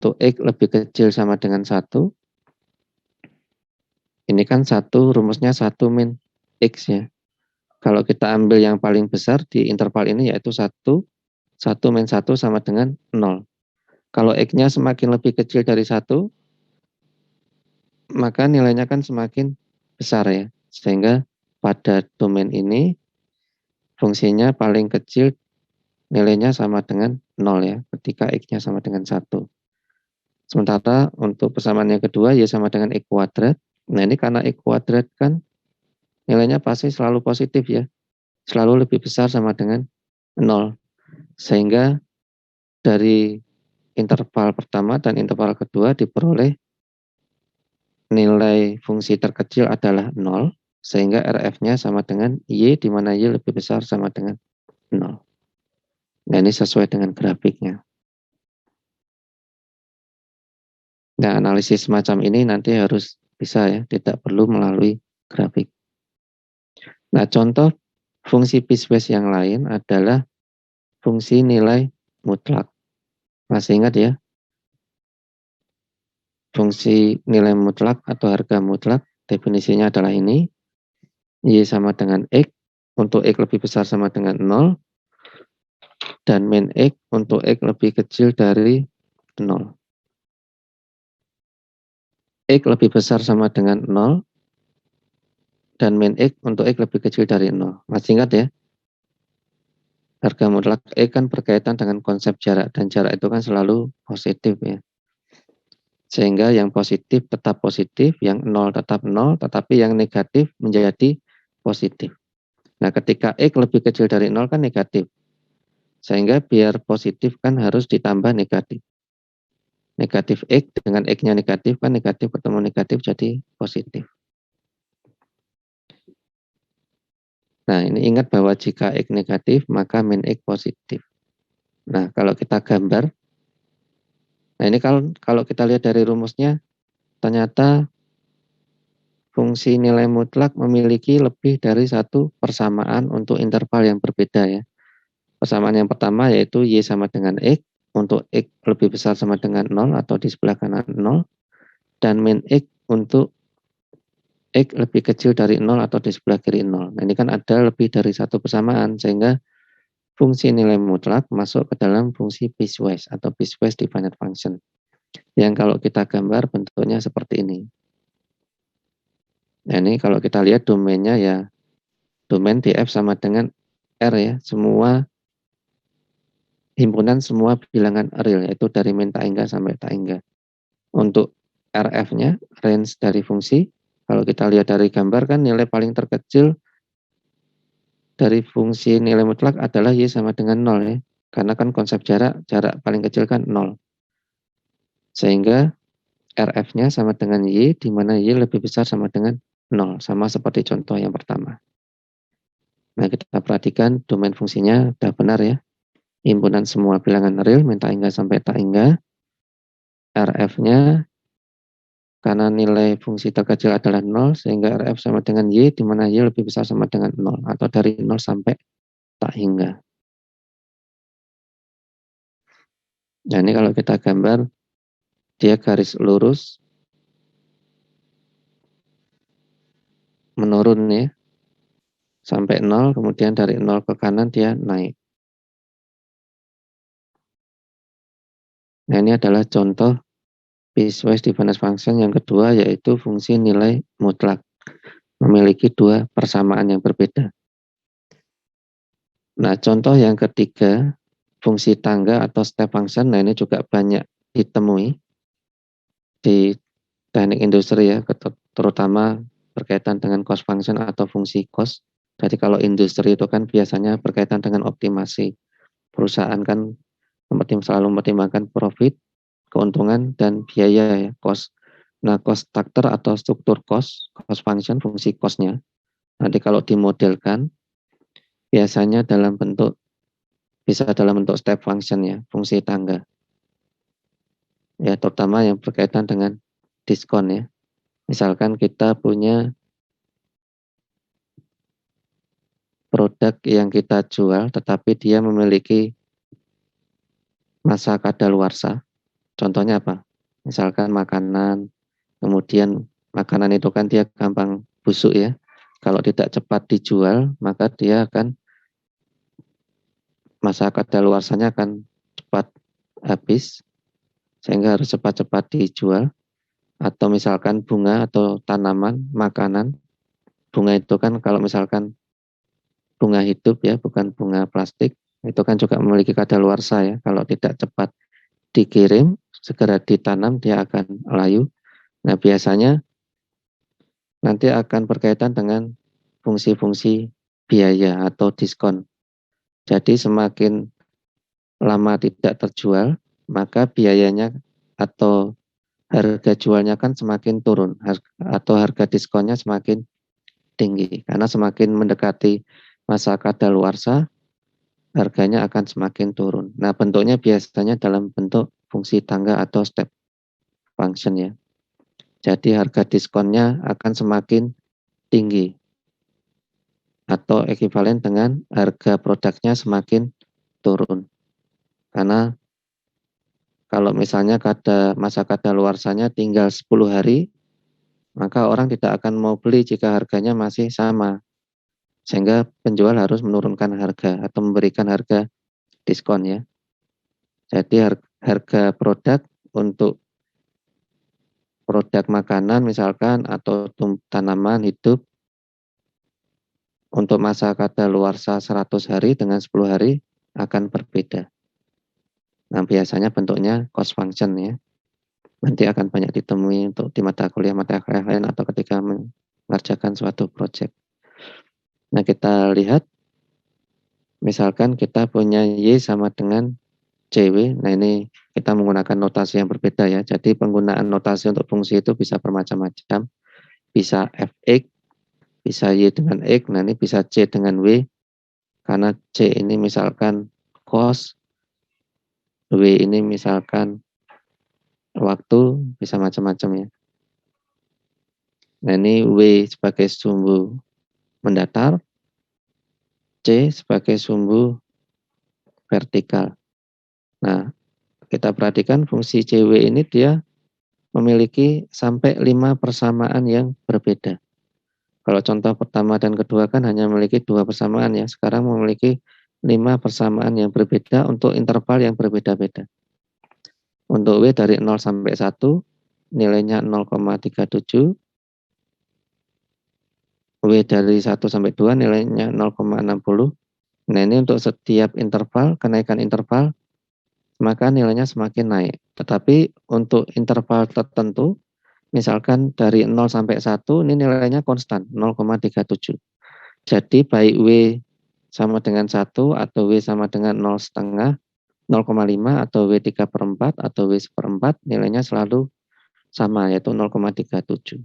untuk X lebih kecil sama dengan 1, ini kan 1 rumusnya 1 min X ya. Kalau kita ambil yang paling besar di interval ini yaitu 1 min 1 sama dengan 0. Kalau X-nya semakin lebih kecil dari 1, maka nilainya kan semakin besar ya. Sehingga pada domain ini fungsinya paling kecil nilainya sama dengan 0 ya, ketika X-nya sama dengan 1. Sementara untuk persamaan yang kedua, Y sama dengan X kuadrat. Nah ini karena X kuadrat kan nilainya pasti selalu positif ya. Selalu lebih besar sama dengan 0. Sehingga dari interval pertama dan interval kedua diperoleh nilai fungsi terkecil adalah 0. Sehingga RF-nya sama dengan Y, di mana Y lebih besar sama dengan 0. Nah ini sesuai dengan grafiknya. Nah, analisis semacam ini nanti harus bisa ya, tidak perlu melalui grafik. Nah, contoh fungsi piecewise yang lain adalah fungsi nilai mutlak. Masih ingat ya? Fungsi nilai mutlak atau harga mutlak, definisinya adalah ini. Y sama dengan X, untuk X lebih besar sama dengan 0, dan min X untuk X lebih kecil dari 0. X lebih besar sama dengan 0, dan min X untuk X lebih kecil dari 0. Masih ingat ya? Harga mutlak X kan berkaitan dengan konsep jarak, dan jarak itu kan selalu positif ya. Sehingga yang positif tetap positif, yang 0 tetap 0, tetapi yang negatif menjadi positif. Nah, ketika X lebih kecil dari 0 kan negatif. Sehingga biar positif kan harus ditambah negatif. Negatif X dengan X-nya negatif kan negatif ketemu negatif jadi positif. Nah, ini ingat bahwa jika X negatif maka min X positif. Nah, kalau kita gambar, nah ini kalau kita lihat dari rumusnya, ternyata fungsi nilai mutlak memiliki lebih dari satu persamaan untuk interval yang berbeda ya. Persamaan yang pertama yaitu Y sama dengan X, untuk X lebih besar sama dengan 0 atau di sebelah kanan 0, dan min X untuk X lebih kecil dari 0 atau di sebelah kiri 0. Nah ini kan ada lebih dari satu persamaan, sehingga fungsi nilai mutlak masuk ke dalam fungsi piecewise atau piecewise definite function. Yang kalau kita gambar bentuknya seperti ini. Nah ini kalau kita lihat domainnya ya, domain df sama dengan R ya, semua himpunan semua bilangan real, yaitu dari min tak hingga sampai tak hingga. Untuk RF-nya, range dari fungsi, kalau kita lihat dari gambar kan nilai paling terkecil dari fungsi nilai mutlak adalah Y sama dengan 0 ya. Karena kan konsep jarak paling kecil kan 0. Sehingga RF-nya sama dengan Y, di mana Y lebih besar sama dengan 0. Sama seperti contoh yang pertama. Nah, kita perhatikan domain fungsinya sudah benar ya. Himpunan semua bilangan real, min tak hingga sampai tak hingga. RF-nya karena nilai fungsi terkecil adalah 0, sehingga RF sama dengan Y, di mana Y lebih besar sama dengan 0, atau dari 0 sampai tak hingga. Nah, ini kalau kita gambar, dia garis lurus, menurun ya, sampai 0, kemudian dari 0 ke kanan dia naik. Nah, ini adalah contoh piecewise definite function yang kedua, yaitu fungsi nilai mutlak. Memiliki dua persamaan yang berbeda. Nah, contoh yang ketiga, fungsi tangga atau step function. Nah, ini juga banyak ditemui di teknik industri ya, terutama berkaitan dengan cost function atau fungsi cost. Jadi kalau industri itu kan biasanya berkaitan dengan optimasi. Perusahaan kan selalu mempertimbangkan profit, keuntungan, dan biaya ya, cost. Nah, cost structure atau struktur cost function, fungsi cost-nya. Nanti kalau dimodelkan, biasanya bisa dalam bentuk step function ya, fungsi tangga. Ya, terutama yang berkaitan dengan diskon ya. Misalkan kita punya produk yang kita jual, tetapi dia memiliki masa kadaluarsa Contohnya apa? Misalkan makanan, kemudian makanan itu kan dia gampang busuk ya. Kalau tidak cepat dijual, maka dia akan masa kadaluarsanya akan cepat habis, sehingga harus cepat-cepat dijual. Atau misalkan bunga atau tanaman, makanan. Bunga itu kan kalau misalkan bunga hidup ya, bukan bunga plastik, itu kan juga memiliki kadaluarsa ya. Kalau tidak cepat dikirim, segera ditanam, dia akan layu. Nah, biasanya nanti akan berkaitan dengan fungsi-fungsi biaya atau diskon. Jadi semakin lama tidak terjual, maka biayanya atau harga jualnya kan semakin turun, atau harga diskonnya semakin tinggi. Karena semakin mendekati masa kadaluarsa, harganya akan semakin turun. Nah, bentuknya biasanya dalam bentuk fungsi tangga atau step function ya. Jadi harga diskonnya akan semakin tinggi atau ekuivalen dengan harga produknya semakin turun. Karena kalau misalnya masa kadaluarsanya tinggal 10 hari, maka orang tidak akan mau beli jika harganya masih sama. Sehingga penjual harus menurunkan harga atau memberikan harga diskon ya. Jadi harga produk untuk produk makanan misalkan atau tanaman hidup untuk masa kadaluarsa 100 hari dengan 10 hari akan berbeda. Nah, biasanya bentuknya cost function ya. Nanti akan banyak ditemui untuk di mata kuliah lain atau ketika mengerjakan suatu proyek. Nah, kita lihat misalkan kita punya Y sama dengan CW. Nah, ini kita menggunakan notasi yang berbeda ya. Jadi penggunaan notasi untuk fungsi itu bisa bermacam-macam. Bisa Fx, bisa Y dengan X, nah ini bisa C dengan W. Karena C ini misalkan cos, W ini misalkan waktu, bisa macam-macam ya. Nah ini W sebagai sumbu mendatar, C sebagai sumbu vertikal. Nah, kita perhatikan fungsi CW ini dia memiliki sampai 5 persamaan yang berbeda. Kalau contoh pertama dan kedua kan hanya memiliki 2 persamaan ya. Sekarang memiliki 5 persamaan yang berbeda untuk interval yang berbeda-beda. Untuk W dari 0 sampai 1 nilainya 0,37. W dari 1 sampai 2 nilainya 0,60. Nah ini untuk setiap interval, kenaikan interval, maka nilainya semakin naik. Tetapi untuk interval tertentu, misalkan dari 0 sampai 1, ini nilainya konstan, 0,37. Jadi baik W sama dengan 1 atau W sama dengan 0,5, 0,5 atau W 3/4 atau W 1/4 nilainya selalu sama yaitu 0,37.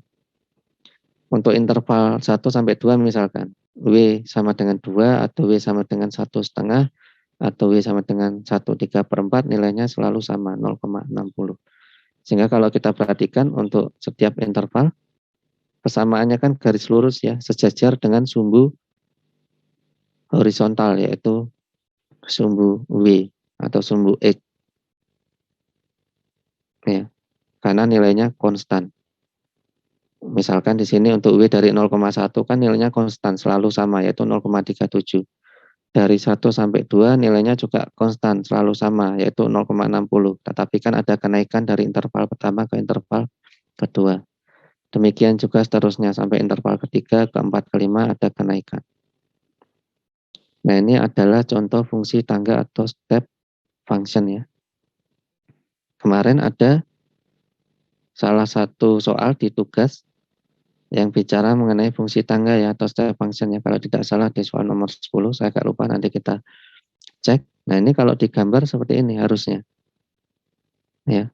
Untuk interval 1 sampai 2 misalkan W sama dengan 2 atau W sama dengan 1,5 atau W sama dengan 1/3/4 nilainya selalu sama 0,60. Sehingga kalau kita perhatikan untuk setiap interval persamaannya kan garis lurus ya, sejajar dengan sumbu horizontal yaitu sumbu W atau sumbu X ya, karena nilainya konstan. Misalkan di sini untuk W dari 0,1 kan nilainya konstan selalu sama yaitu 0,37. Dari 1 sampai 2 nilainya juga konstan selalu sama yaitu 0,60. Tetapi kan ada kenaikan dari interval pertama ke interval kedua. Demikian juga seterusnya sampai interval ketiga, keempat, kelima ada kenaikan. Nah, ini adalah contoh fungsi tangga atau step function ya. Kemarin ada salah satu soal di tugas yang bicara mengenai fungsi tangga ya atau step function ya. Kalau tidak salah di soal nomor 10, saya agak lupa, nanti kita cek. Nah, ini kalau digambar seperti ini harusnya. Ya.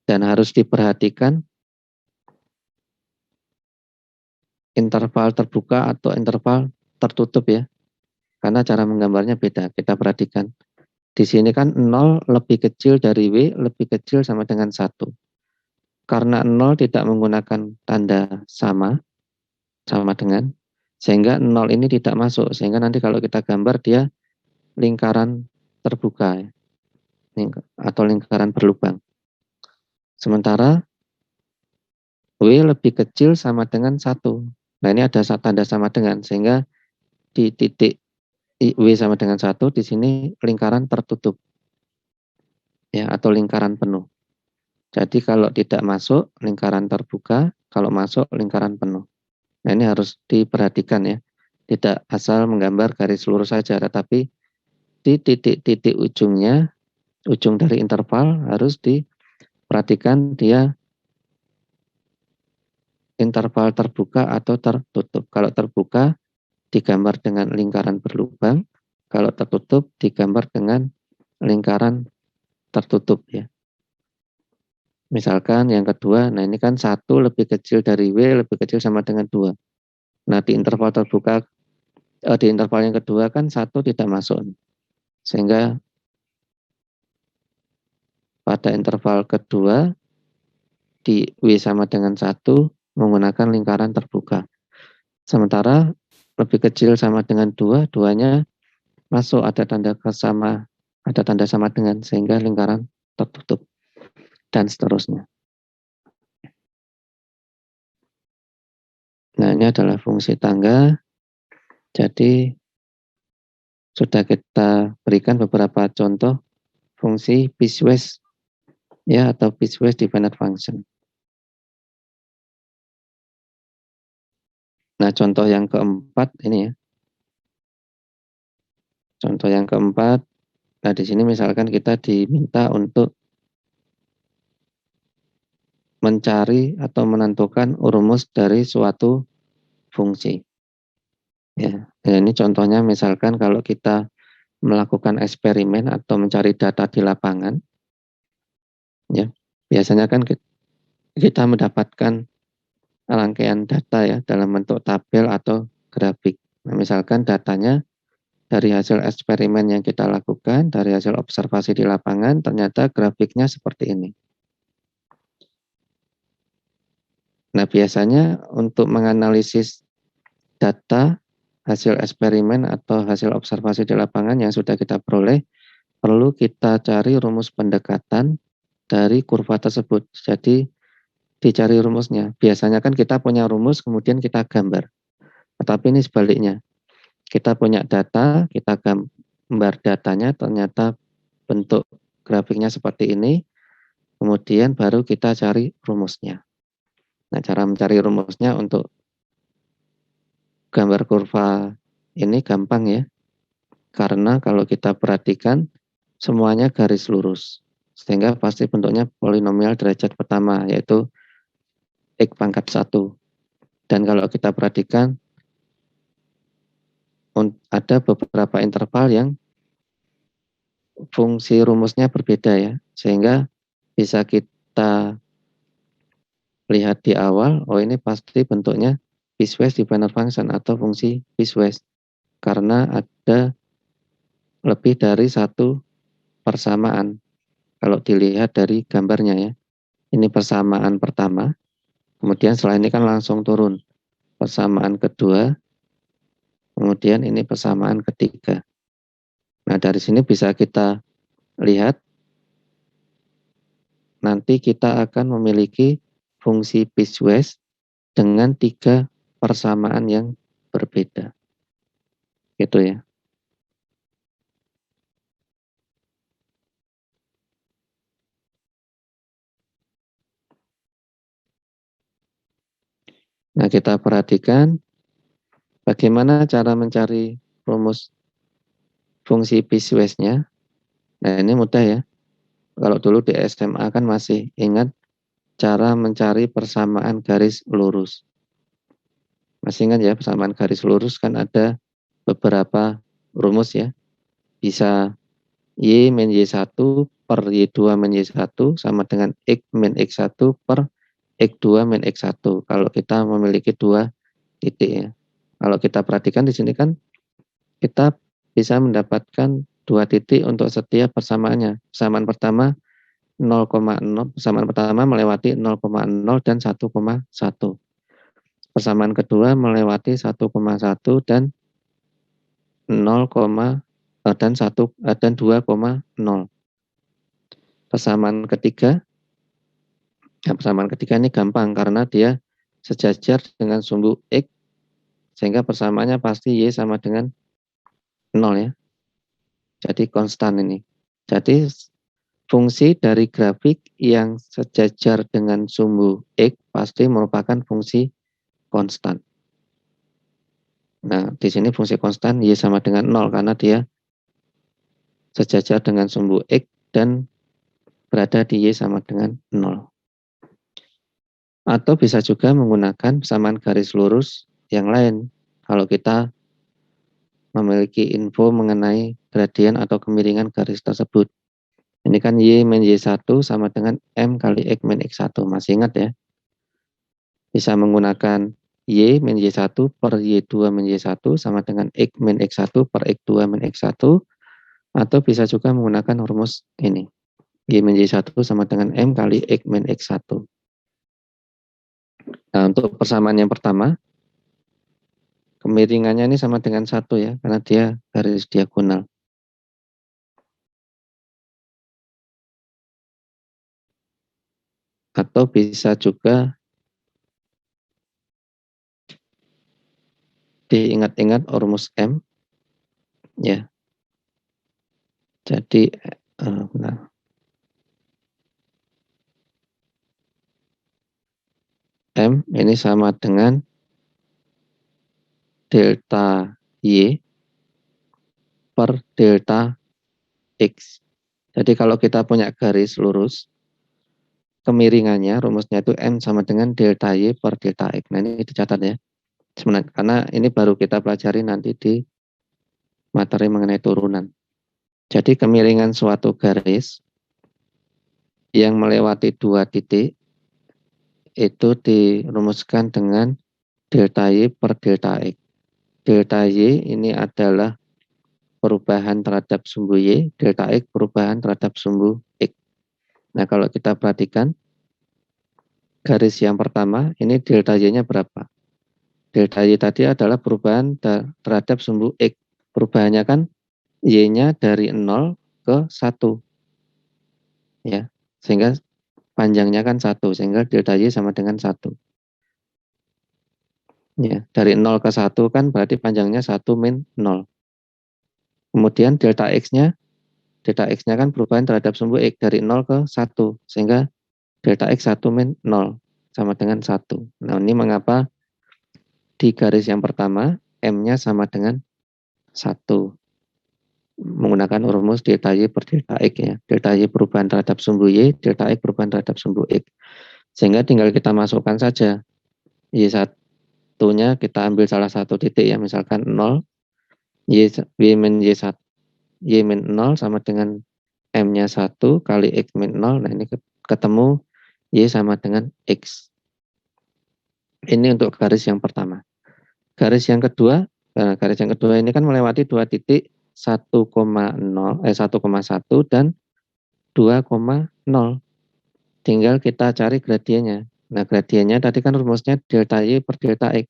Dan harus diperhatikan interval terbuka atau interval tertutup ya. Karena cara menggambarnya beda. Kita perhatikan. Di sini kan 0 lebih kecil dari W, lebih kecil sama dengan 1. Karena 0 tidak menggunakan tanda sama dengan, sehingga 0 ini tidak masuk. Sehingga nanti kalau kita gambar dia lingkaran terbuka. atau lingkaran berlubang. Sementara W lebih kecil sama dengan 1. Nah, ini ada tanda sama dengan, sehingga di titik W sama dengan 1, di sini lingkaran tertutup, ya, atau lingkaran penuh. Jadi kalau tidak masuk, lingkaran terbuka, kalau masuk, lingkaran penuh. Nah, ini harus diperhatikan ya. Tidak asal menggambar garis lurus saja, tetapi di titik-titik ujungnya, ujung dari interval harus diperhatikan dia interval terbuka atau tertutup. Kalau terbuka digambar dengan lingkaran berlubang, kalau tertutup digambar dengan lingkaran tertutup ya. Misalkan yang kedua, nah ini kan 1 lebih kecil dari W, lebih kecil sama dengan 2. Nah di interval terbuka, di interval yang kedua kan 1 tidak masuk. Sehingga pada interval kedua di W sama dengan 1 menggunakan lingkaran terbuka. Sementara lebih kecil sama dengan 2, duanya masuk, ada tanda sama dengan, sehingga lingkaran tertutup, dan seterusnya. Nah, ini adalah fungsi tangga. Jadi sudah kita berikan beberapa contoh fungsi piecewise ya, atau piecewise dependent function. Nah, contoh yang keempat ini ya. Contoh yang keempat, nah di sini misalkan kita diminta untuk mencari atau menentukan rumus dari suatu fungsi. Ya, ini contohnya misalkan kalau kita melakukan eksperimen atau mencari data di lapangan, ya biasanya kan kita mendapatkan rangkaian data ya dalam bentuk tabel atau grafik. Nah, misalkan datanya dari hasil eksperimen yang kita lakukan, dari hasil observasi di lapangan, ternyata grafiknya seperti ini. Nah, biasanya untuk menganalisis data hasil eksperimen atau hasil observasi di lapangan yang sudah kita peroleh, perlu kita cari rumus pendekatan dari kurva tersebut. Jadi dicari rumusnya. Biasanya kan kita punya rumus kemudian kita gambar. Tetapi ini sebaliknya. Kita punya data, kita gambar datanya, ternyata bentuk grafiknya seperti ini, kemudian baru kita cari rumusnya. Nah, cara mencari rumusnya untuk gambar kurva ini gampang ya. Karena kalau kita perhatikan semuanya garis lurus. Sehingga pasti bentuknya polinomial derajat pertama, yaitu X pangkat 1. Dan kalau kita perhatikan ada beberapa interval yang fungsi rumusnya berbeda ya. Sehingga bisa kita lihat di awal, oh ini pasti bentuknya piecewise dependent function atau fungsi piecewise. Karena ada lebih dari satu persamaan. Kalau dilihat dari gambarnya ya. Ini persamaan pertama, kemudian setelah ini kan langsung turun. Persamaan kedua, kemudian ini persamaan ketiga. Nah, dari sini bisa kita lihat nanti kita akan memiliki fungsi piecewise dengan 3 persamaan yang berbeda. Gitu ya. Nah, kita perhatikan bagaimana cara mencari rumus fungsi piecewise-nya. Nah, ini mudah ya. Kalau dulu di SMA kan masih ingat cara mencari persamaan garis lurus. Masih ingat ya, persamaan garis lurus kan ada beberapa rumus ya. Bisa Y min Y1 per Y2 min Y1 sama dengan X min X1 per X2 min X1. Kalau kita memiliki 2 titik ya. Kalau kita perhatikan di sini kan kita bisa mendapatkan 2 titik untuk setiap persamaannya. Persamaan pertama 0,0, persamaan pertama melewati 0,0 dan 1,1. Persamaan kedua melewati 1,1 dan 0, dan 2,0. persamaan ketiga. Nah, persamaan ketiga ini gampang karena dia sejajar dengan sumbu X, sehingga persamaannya pasti Y sama dengan 0 ya. Jadi konstan ini. Jadi fungsi dari grafik yang sejajar dengan sumbu X pasti merupakan fungsi konstan. Nah, di sini fungsi konstan Y sama dengan 0 karena dia sejajar dengan sumbu X dan berada di Y sama dengan 0. Atau bisa juga menggunakan persamaan garis lurus yang lain. Kalau kita memiliki info mengenai gradien atau kemiringan garis tersebut. Ini kan Y min Y1 sama dengan M kali X min X1. Masih ingat ya? Bisa menggunakan Y min Y1 per Y2 min Y1 sama dengan X min X1 per X2 min X1. Atau bisa juga menggunakan rumus ini. Y min Y1 sama dengan M kali X min X1. Nah, untuk persamaan yang pertama, kemiringannya ini sama dengan 1 ya, karena dia garis diagonal. Atau bisa juga diingat-ingat rumus M ya. Jadi nah, M ini sama dengan delta Y per delta X. Jadi kalau kita punya garis lurus, kemiringannya rumusnya itu M sama dengan delta Y per delta X. Nah, ini dicatat ya. Sebenarnya, karena ini baru kita pelajari nanti di materi mengenai turunan. Jadi kemiringan suatu garis yang melewati dua titik itu dirumuskan dengan delta Y per delta X. Delta Y ini adalah perubahan terhadap sumbu Y, delta X perubahan terhadap sumbu X. Nah, kalau kita perhatikan, garis yang pertama, ini delta Y-nya berapa? Delta Y tadi adalah perubahan terhadap sumbu X. Perubahannya kan Y-nya dari 0 ke 1. Ya, sehingga panjangnya kan 1, sehingga delta Y sama dengan 1. Ya, dari 0 ke 1 kan berarti panjangnya 1 min 0. Kemudian delta X-nya kan perubahan terhadap sumbu X dari 0 ke 1, sehingga delta X 1 min 0 sama dengan 1. Nah, ini mengapa di garis yang pertama M-nya sama dengan 1. Menggunakan rumus delta Y per delta X ya. Delta Y perubahan terhadap sumbu Y, delta X perubahan terhadap sumbu X. Sehingga tinggal kita masukkan saja. Y1-nya kita ambil salah satu titik ya, misalkan 0, Y min Y1, Y min 0 sama dengan M-nya 1 kali X min 0. Nah, ini ketemu Y sama dengan X. Ini untuk garis yang pertama. Garis yang kedua ini kan melewati dua titik 1,1 dan 2,0. Tinggal kita cari gradiennya. Nah, gradiennya tadi kan rumusnya delta Y per delta X.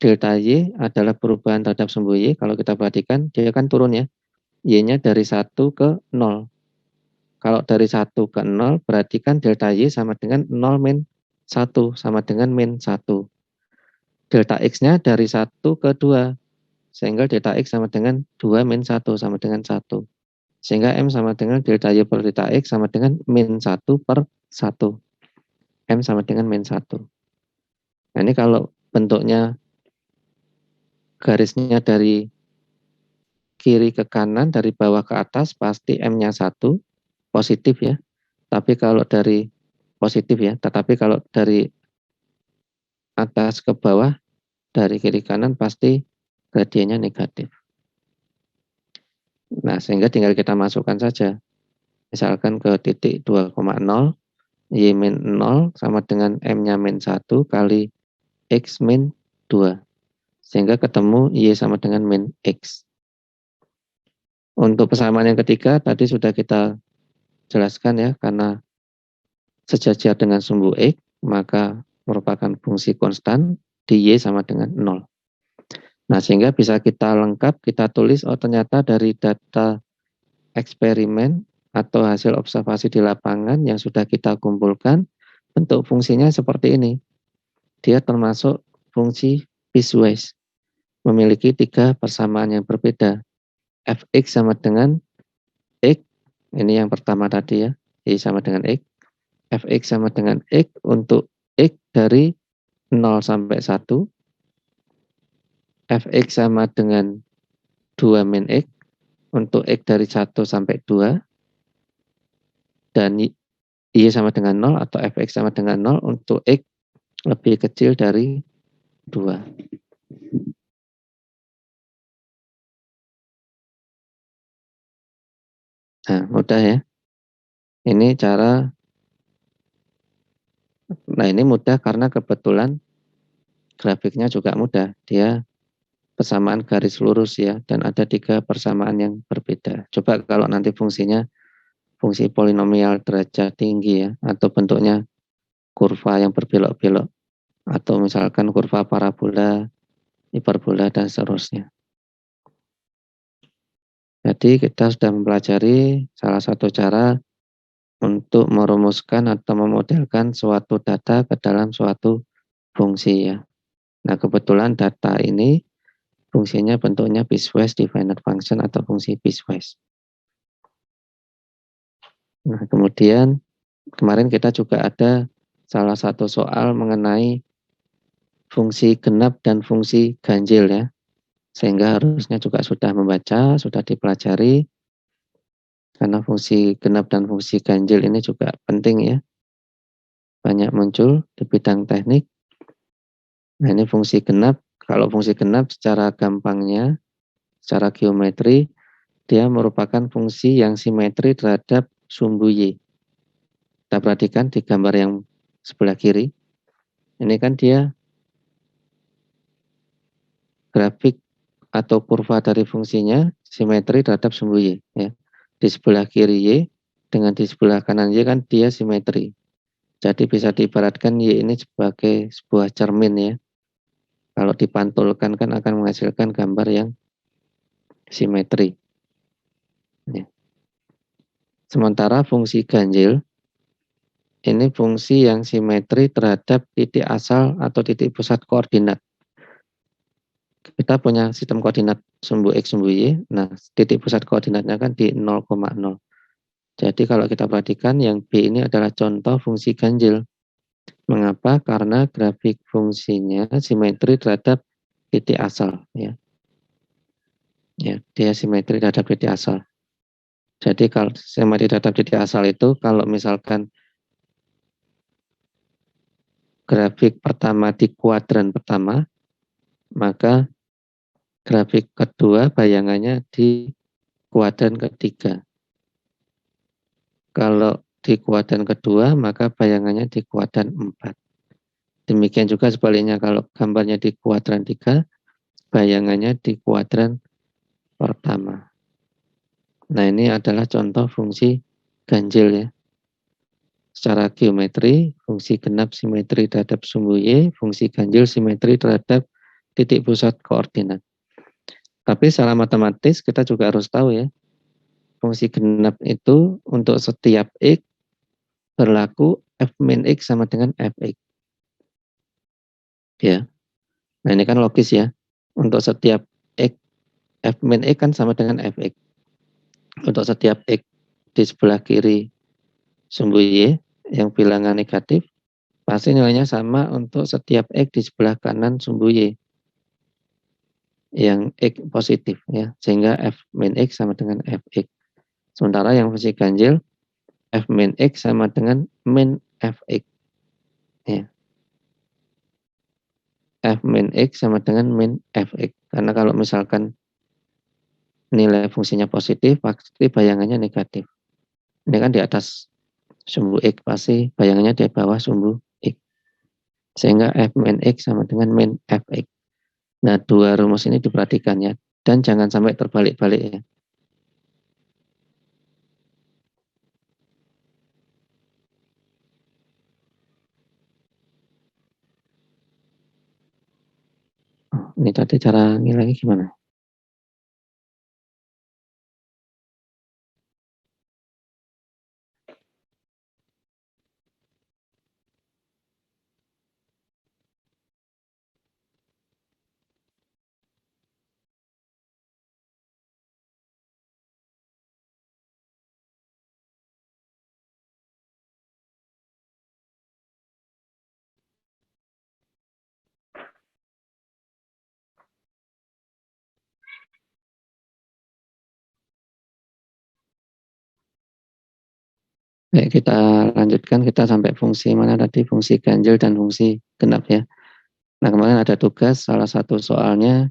Delta Y adalah perubahan terhadap sumbu Y. Kalau kita perhatikan, dia kan turun ya. Y-nya dari 1 ke 0. Kalau dari 1 ke 0, berarti kan delta Y sama dengan 0 min 1, sama dengan min 1. Delta X-nya dari 1 ke 2, sehingga delta X sama dengan 2 min 1, sama dengan 1. Sehingga M sama dengan delta Y per delta X sama dengan min 1 per 1. M sama dengan min 1. Nah, ini kalau bentuknya garisnya dari kiri ke kanan, dari bawah ke atas, pasti M-nya 1, positif ya. Tapi kalau dari positif ya, tetapi kalau dari atas ke bawah, dari kiri kanan pasti gradiennya negatif. Nah, sehingga tinggal kita masukkan saja. Misalkan ke titik 2,0, Y min 0 sama dengan M-nya min 1 kali X min 2. Sehingga ketemu Y sama dengan min X. Untuk persamaan yang ketiga, tadi sudah kita jelaskan ya, karena sejajar dengan sumbu X, maka merupakan fungsi konstan, di Y sama dengan 0. Nah, sehingga bisa kita lengkap, kita tulis, oh ternyata dari data eksperimen atau hasil observasi di lapangan yang sudah kita kumpulkan, bentuk fungsinya seperti ini. Dia termasuk fungsi piecewise, memiliki 3 persamaan yang berbeda. Fx sama dengan X, ini yang pertama tadi ya, Y sama dengan X. Fx sama dengan X untuk X dari 0 sampai 1. Fx sama dengan 2 min X untuk X dari 1 sampai 2. Dan Y sama dengan 0 atau Fx sama dengan 0 untuk X lebih kecil dari 2. Nah, mudah ya. Ini cara, nah ini mudah karena kebetulan grafiknya juga mudah. Dia persamaan garis lurus ya, dan ada 3 persamaan yang berbeda. Coba kalau nanti fungsinya fungsi polinomial derajat tinggi ya, atau bentuknya kurva yang berbelok-belok, atau misalkan kurva parabola, hiperbola, dan seterusnya. Jadi kita sudah mempelajari salah satu cara untuk merumuskan atau memodelkan suatu data ke dalam suatu fungsi ya. Nah kebetulan data ini fungsinya bentuknya piecewise definite function atau fungsi piecewise. Nah kemudian kemarin kita juga ada salah satu soal mengenai fungsi genap dan fungsi ganjil ya. Sehingga harusnya juga sudah membaca, sudah dipelajari. Karena fungsi genap dan fungsi ganjil ini juga penting ya. Banyak muncul di bidang teknik. Nah ini fungsi genap. Kalau fungsi genap secara gampangnya, secara geometri, dia merupakan fungsi yang simetri terhadap sumbu Y. Kita perhatikan di gambar yang sebelah kiri. Ini kan dia grafik atau kurva dari fungsinya simetri terhadap sumbu Y. Ya. Di sebelah kiri Y dengan di sebelah kanan Y kan dia simetri. Jadi bisa diibaratkan Y ini sebagai sebuah cermin ya. Kalau dipantulkan kan akan menghasilkan gambar yang simetri. Ya. Sementara fungsi ganjil ini fungsi yang simetri terhadap titik asal atau titik pusat koordinat. Kita punya sistem koordinat sumbu X, sumbu Y. Nah, titik pusat koordinatnya kan di 0,0. Jadi kalau kita perhatikan yang B ini adalah contoh fungsi ganjil. Mengapa? Karena grafik fungsinya simetri terhadap titik asal. Ya, dia simetri terhadap titik asal. Jadi kalau simetri terhadap titik asal itu, kalau misalkan grafik pertama di kuadran pertama, maka grafik kedua bayangannya di kuadran ketiga. Kalau di kuadran kedua, maka bayangannya di kuadran 4. Demikian juga sebaliknya, kalau gambarnya di kuadran 3, bayangannya di kuadran pertama. Nah ini adalah contoh fungsi ganjil ya. Secara geometri, fungsi genap simetri terhadap sumbu Y, fungsi ganjil simetri terhadap titik pusat koordinat. Tapi secara matematis kita juga harus tahu ya, fungsi genap itu untuk setiap X berlaku F min X sama dengan Fx. Ya, nah ini kan logis ya. Untuk setiap X, F min X kan sama dengan Fx. Untuk setiap X di sebelah kiri sumbu Y yang bilangan negatif, pasti nilainya sama untuk setiap X di sebelah kanan sumbu Y yang X positif ya, sehingga F min X sama dengan Fx. Sementara yang fungsi ganjil, F min X sama dengan min Fx ya. F min X sama dengan min Fx. Karena kalau misalkan nilai fungsinya positif, pasti bayangannya negatif. Ini kan di atas sumbu X, pasti bayangannya di bawah sumbu X. Sehingga F min X sama dengan min Fx. Nah, dua rumus ini diperhatikan ya. Dan jangan sampai terbalik-balik ya. Oh, ini tadi cara ngilangnya gimana? Baik, kita lanjutkan, kita sampai fungsi mana tadi? Fungsi ganjil dan fungsi genap ya. Nah, kemarin ada tugas, salah satu soalnya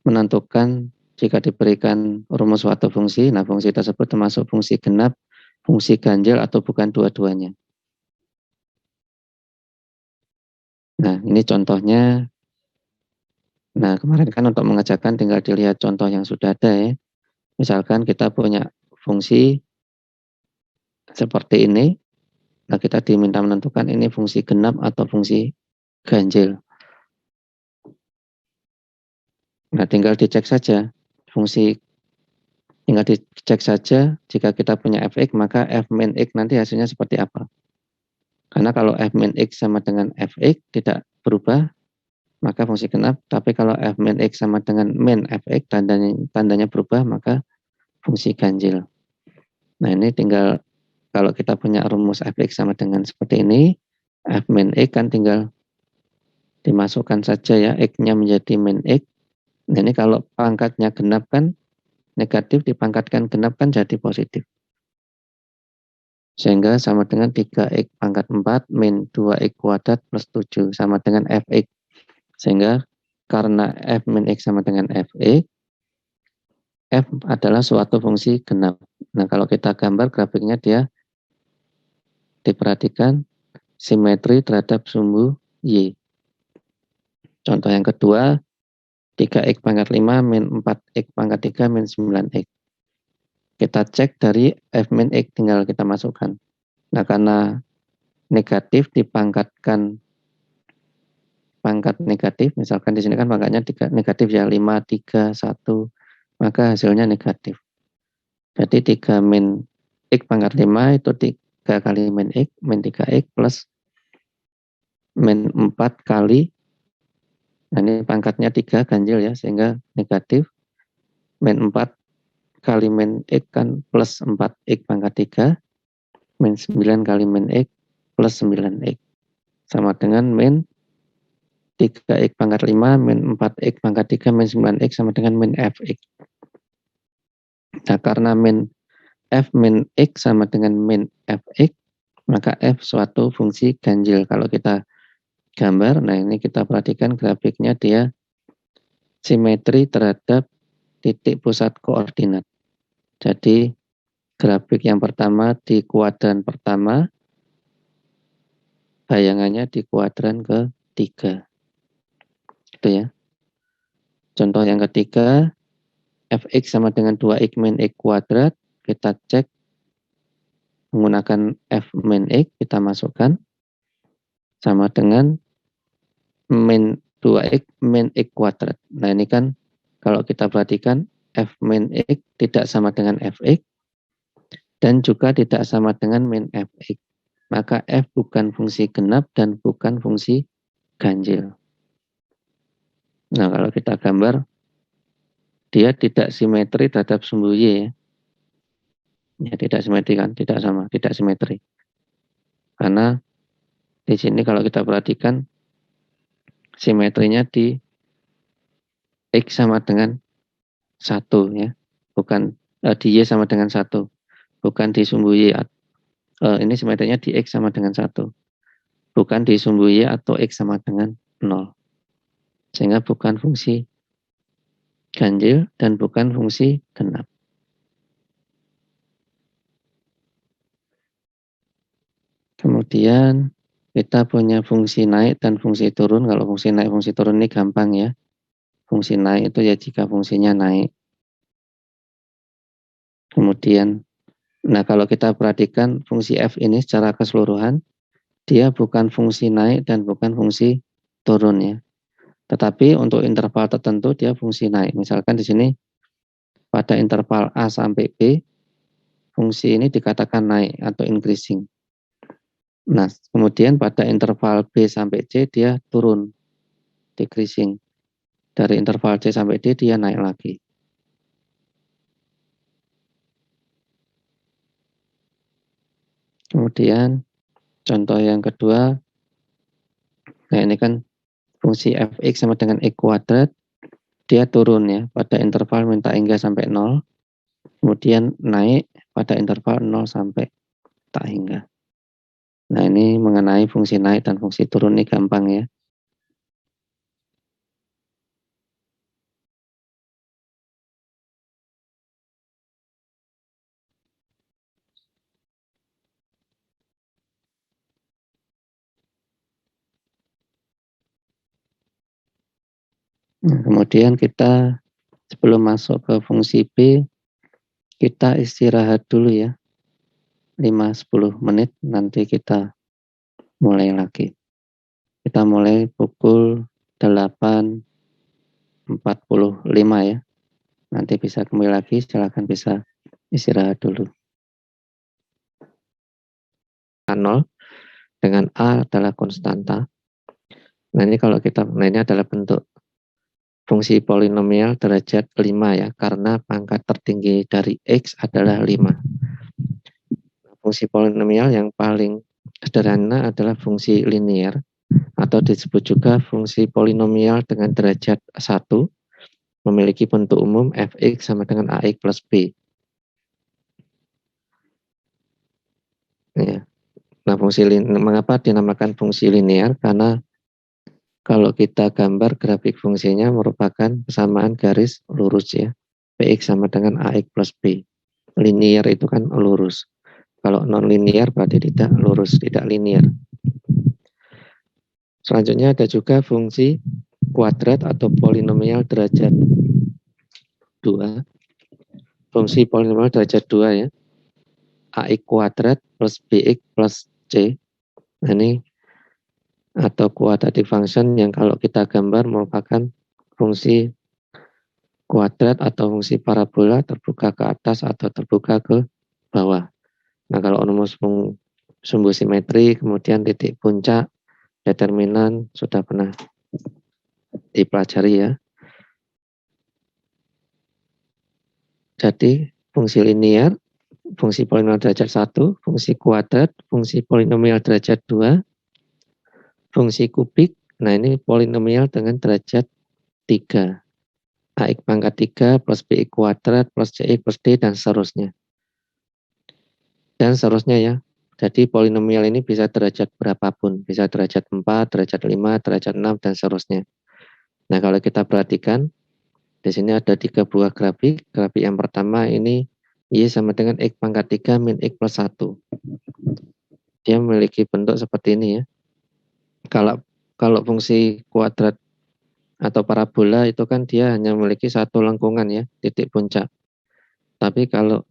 menentukan jika diberikan rumus suatu fungsi, nah fungsi tersebut termasuk fungsi genap, fungsi ganjil, atau bukan dua-duanya. Nah, ini contohnya. Nah, kemarin kan untuk mengerjakan tinggal dilihat contoh yang sudah ada ya. Misalkan kita punya fungsi seperti ini, nah kita diminta menentukan ini fungsi genap atau fungsi ganjil. Nah, tinggal dicek saja fungsi, tinggal dicek saja jika kita punya fx, maka f min x nanti hasilnya seperti apa. Karena kalau f min x sama dengan fx tidak berubah, maka fungsi genap. Tapi kalau f min x sama dengan min fx, tandanya berubah, maka fungsi ganjil. Nah, ini tinggal kalau kita punya rumus fx sama dengan seperti ini, f min x kan tinggal dimasukkan saja ya, x-nya menjadi min x. Nah, ini kalau pangkatnya genap kan negatif, dipangkatkan genap kan jadi positif. Sehingga sama dengan 3x pangkat 4 min 2x kuadrat plus 7 sama dengan fx. Sehingga karena f min x sama dengan fx, f adalah suatu fungsi genap. Nah, kalau kita gambar grafiknya, dia diperhatikan simetri terhadap sumbu y. Contoh yang kedua, 3x pangkat 5 min 4x pangkat 3 min 9x. Kita cek dari f min x, tinggal kita masukkan. Nah, karena negatif dipangkatkan pangkat negatif, misalkan di sini kan pangkatnya negatif ya, 5, 3, 1, maka hasilnya negatif. Jadi 3 min x pangkat 5 itu 3 kali min x, min 3x plus min 4 kali, nah ini pangkatnya 3 ganjil ya, sehingga negatif, min 4 kali min x kan plus 4x pangkat 3, min 9 kali min x plus 9x. Sama dengan min 3x pangkat 5, min 4x pangkat 3, min 9x sama dengan min fx. Nah, karena min f min x sama dengan min fx, maka f suatu fungsi ganjil. Kalau kita gambar, nah ini kita perhatikan grafiknya, dia simetri terhadap titik pusat koordinat. Jadi grafik yang pertama di kuadran pertama, bayangannya di kuadran ketiga. Gitu ya. Contoh yang ketiga, fx sama dengan 2x min x kuadrat, kita cek menggunakan f min x, kita masukkan sama dengan min 2x min x kuadrat. Nah, ini kan kalau kita perhatikan f min x tidak sama dengan fx dan juga tidak sama dengan min fx. Maka f bukan fungsi genap dan bukan fungsi ganjil. Nah, kalau kita gambar, dia tidak simetri terhadap sumbu y ya. Ya, tidak simetri kan, tidak sama, tidak simetri. Karena di sini kalau kita perhatikan simetrinya di x sama dengan 1 ya. Bukan di y sama dengan 1. Bukan di sumbu y. Ini simetrinya di x sama dengan 1. Bukan di sumbu y atau x sama dengan 0. Sehingga bukan fungsi ganjil dan bukan fungsi genap. Kemudian kita punya fungsi naik dan fungsi turun. Kalau fungsi naik, fungsi turun ini gampang ya. Fungsi naik itu ya jika fungsinya naik. Kemudian, nah kalau kita perhatikan fungsi f ini secara keseluruhan, dia bukan fungsi naik dan bukan fungsi turun ya. Tetapi untuk interval tertentu dia fungsi naik. Misalkan di sini pada interval A sampai B, fungsi ini dikatakan naik atau increasing. Nah, kemudian pada interval B sampai C dia turun, decreasing. Dari interval C sampai D dia naik lagi. Kemudian contoh yang kedua, nah ini kan fungsi fx sama dengan x kuadrat, dia turun ya pada interval min tak hingga sampai 0, kemudian naik pada interval 0 sampai tak hingga. Nah, ini mengenai fungsi naik dan fungsi turun ini gampang ya. Nah, kemudian kita sebelum masuk ke fungsi B, kita istirahat dulu ya. 5-10 menit, nanti kita mulai lagi. Kita mulai pukul 8.45 ya. Nanti bisa kembali lagi, silakan bisa istirahat dulu. 0 dengan A adalah konstanta. Nah, ini kalau ini adalah bentuk fungsi polinomial derajat 5 ya, karena pangkat tertinggi dari X adalah 5. Fungsi polinomial yang paling sederhana adalah fungsi linear, atau disebut juga fungsi polinomial dengan derajat 1, memiliki bentuk umum fx sama dengan ax plus b. Ya. Nah, mengapa dinamakan fungsi linear? Karena kalau kita gambar grafik fungsinya merupakan kesamaan garis lurus ya. Px sama dengan ax plus b. Linear itu kan lurus. Kalau non linear berarti tidak lurus, tidak linear. Selanjutnya ada juga fungsi kuadrat atau polinomial derajat 2. Fungsi polinomial derajat 2 ya. Ax kuadrat plus bx plus c. Nah, ini atau quadratic function yang kalau kita gambar merupakan fungsi kuadrat atau fungsi parabola terbuka ke atas atau terbuka ke bawah. Nah, kalau rumus sumbu simetri, kemudian titik puncak, determinan sudah pernah dipelajari ya. Jadi fungsi linear, fungsi polinomial derajat 1, fungsi kuadrat, fungsi polinomial derajat 2, fungsi kubik. Nah, ini polinomial dengan derajat 3. Ax pangkat 3 plus bx kuadrat plus cx plus d dan seterusnya. Dan seterusnya ya. Jadi polinomial ini bisa derajat berapapun. Bisa derajat 4, derajat 5, derajat 6, dan seterusnya. Nah, kalau kita perhatikan, di sini ada 3 buah grafik. Grafik yang pertama ini Y sama dengan X pangkat 3 min X plus 1. Dia memiliki bentuk seperti ini ya. Kalau fungsi kuadrat atau parabola itu kan dia hanya memiliki satu lengkungan ya, titik puncak. Tapi kalau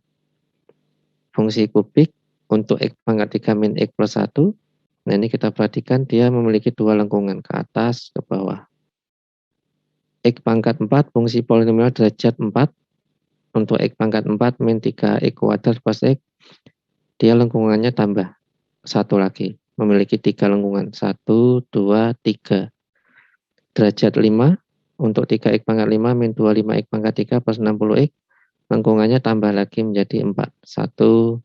fungsi kubik untuk X pangkat 3 min X plus 1, nah ini kita perhatikan dia memiliki dua lengkungan, ke atas, ke bawah. X pangkat 4 fungsi polinomial derajat 4, untuk X pangkat 4 min 3X kuadrat plus X, dia lengkungannya tambah satu lagi, memiliki 3 lengkungan, 1, 2, 3. Derajat 5, untuk 3X pangkat 5 min 25X pangkat 3 plus 60X, lengkungannya tambah lagi menjadi 4. 1,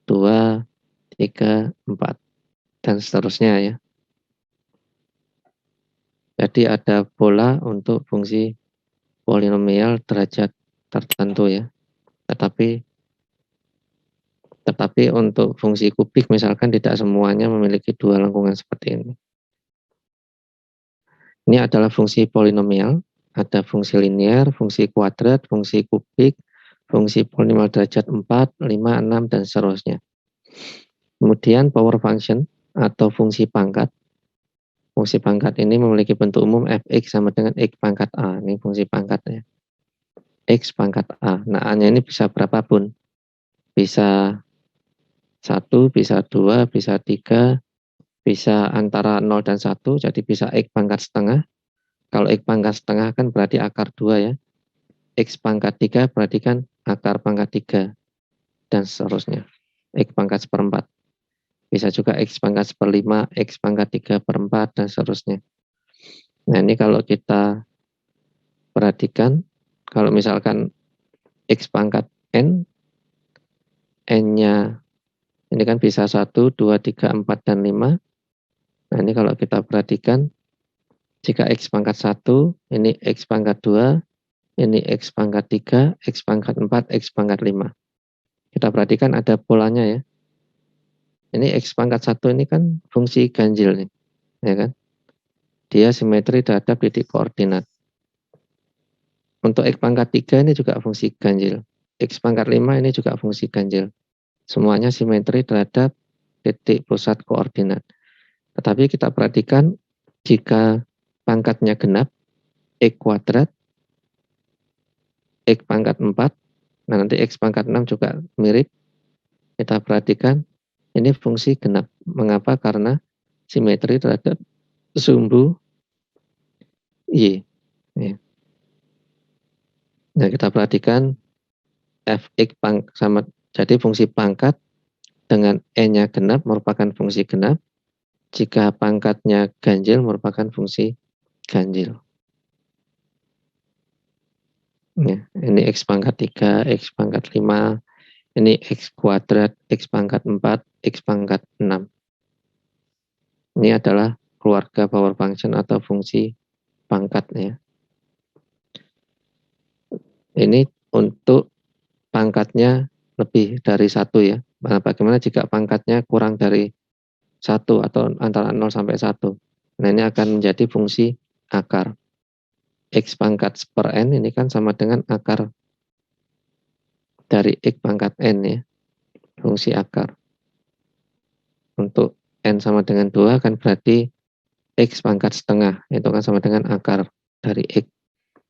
2, 3, 4. Dan seterusnya ya. Jadi ada pola untuk fungsi polinomial derajat tertentu ya. Tetapi untuk fungsi kubik misalkan tidak semuanya memiliki dua lengkungan seperti ini. Ini adalah fungsi polinomial, ada fungsi linear, fungsi kuadrat, fungsi kubik, fungsi polinomial derajat 4, 5, 6, dan seterusnya. Kemudian power function atau fungsi pangkat. Fungsi pangkat ini memiliki bentuk umum fx sama dengan x pangkat a. Ini fungsi pangkatnya. X pangkat a. Nah, A-nya ini bisa berapapun. Bisa 1, bisa 2, bisa 3, bisa antara 0 dan 1, jadi bisa X pangkat setengah. Kalau X pangkat setengah kan berarti akar 2 ya. X pangkat 3 berarti kan akar pangkat 3, dan seterusnya. X pangkat seperempat. Bisa juga X pangkat seperlima, X pangkat 3/4, dan seterusnya. Nah, ini kalau kita perhatikan, kalau misalkan X pangkat N, N-nya ini kan bisa 1, 2, 3, 4, dan 5. Nah, ini kalau kita perhatikan, jika X pangkat 1, ini X pangkat 2, ini X pangkat 3, X pangkat 4, X pangkat 5. Kita perhatikan ada polanya ya. Ini X pangkat 1 ini kan fungsi ganjil nih, ya kan? Dia simetri terhadap titik koordinat. Untuk X pangkat 3 ini juga fungsi ganjil. X pangkat 5 ini juga fungsi ganjil. Semuanya simetri terhadap titik pusat koordinat. Tetapi kita perhatikan jika pangkatnya genap, X kuadrat, X pangkat 4, nah nanti X pangkat 6 juga mirip. Kita perhatikan ini fungsi genap. Mengapa? Karena simetri terhadap sumbu Y. Nah, kita perhatikan fx sama, jadi fungsi pangkat dengan e-nya genap merupakan fungsi genap. Jika pangkatnya ganjil merupakan fungsi ganjil. Ya, ini X pangkat 3, X pangkat 5, ini X kuadrat, X pangkat 4, X pangkat 6. Ini adalah keluarga power function atau fungsi pangkat ya. Ini untuk pangkatnya lebih dari 1 ya. Nah, bagaimana jika pangkatnya kurang dari 1 atau antara 0 sampai 1? Nah, ini akan menjadi fungsi akar. X pangkat per n ini kan sama dengan akar dari X pangkat n ya, fungsi akar. Untuk n sama dengan 2 kan berarti X pangkat setengah, itu kan sama dengan akar dari X.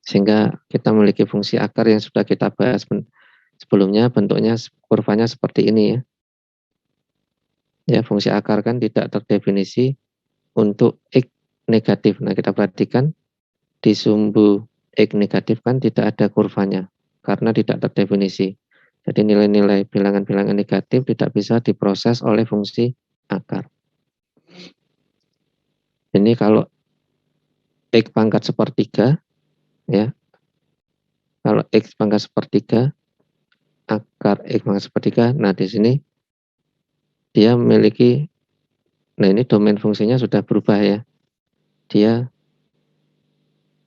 Sehingga kita memiliki fungsi akar yang sudah kita bahas sebelumnya, bentuknya kurvanya seperti ini ya. Ya, fungsi akar kan tidak terdefinisi untuk X negatif. Nah, kita perhatikan di sumbu X negatif kan tidak ada kurvanya karena tidak terdefinisi. Jadi nilai-nilai bilangan-bilangan negatif tidak bisa diproses oleh fungsi akar. Ini kalau X pangkat sepertiga, ya, kalau X pangkat sepertiga, akar X pangkat sepertiga, nah di sini dia memiliki, nah ini domain fungsinya sudah berubah ya. Dia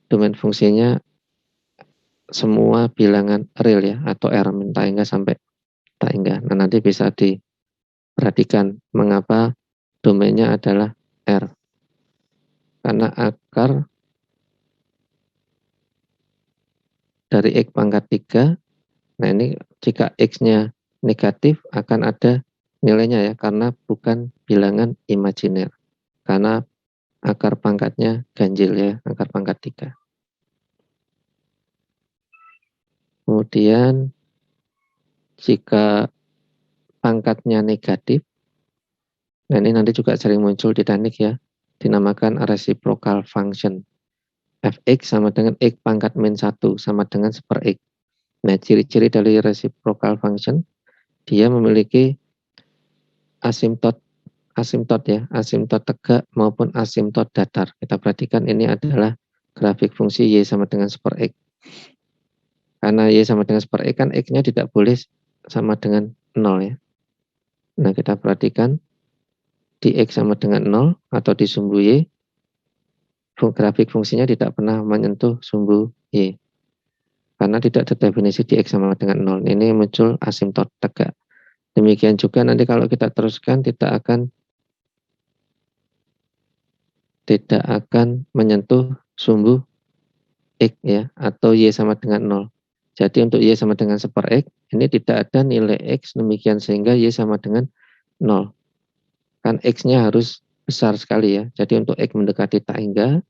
domain fungsinya semua bilangan real ya, atau R min tak hingga sampai tak hingga. Nah nanti bisa diperhatikan mengapa domainnya adalah R. Karena akar dari X pangkat 3, nah ini jika X-nya negatif akan ada nilainya ya, karena bukan bilangan imajiner. Karena akar pangkatnya ganjil ya, akar pangkat 3. Kemudian jika pangkatnya negatif, nah ini nanti juga sering muncul di teknik ya, dinamakan reciprocal function. Fx sama dengan X pangkat min 1 sama dengan seper X. Nah, ciri-ciri dari reciprocal function, dia memiliki asimtot ya, asimtot tegak maupun asimtot datar. Kita perhatikan ini adalah grafik fungsi Y sama dengan seper X. Karena Y sama dengan seper X kan X-nya tidak boleh sama dengan 0 ya. Nah, kita perhatikan di X sama dengan 0 atau di sumbu Y, grafik fungsinya tidak pernah menyentuh sumbu Y. Karena tidak terdefinisi di X sama dengan 0. Ini muncul asimtot tegak. Demikian juga nanti kalau kita teruskan tidak akan menyentuh sumbu X ya, atau Y sama dengan 0. Jadi untuk Y sama dengan seper X, ini tidak ada nilai X demikian sehingga Y sama dengan 0. Kan X-nya harus besar sekali ya. Jadi untuk X mendekati tak hingga,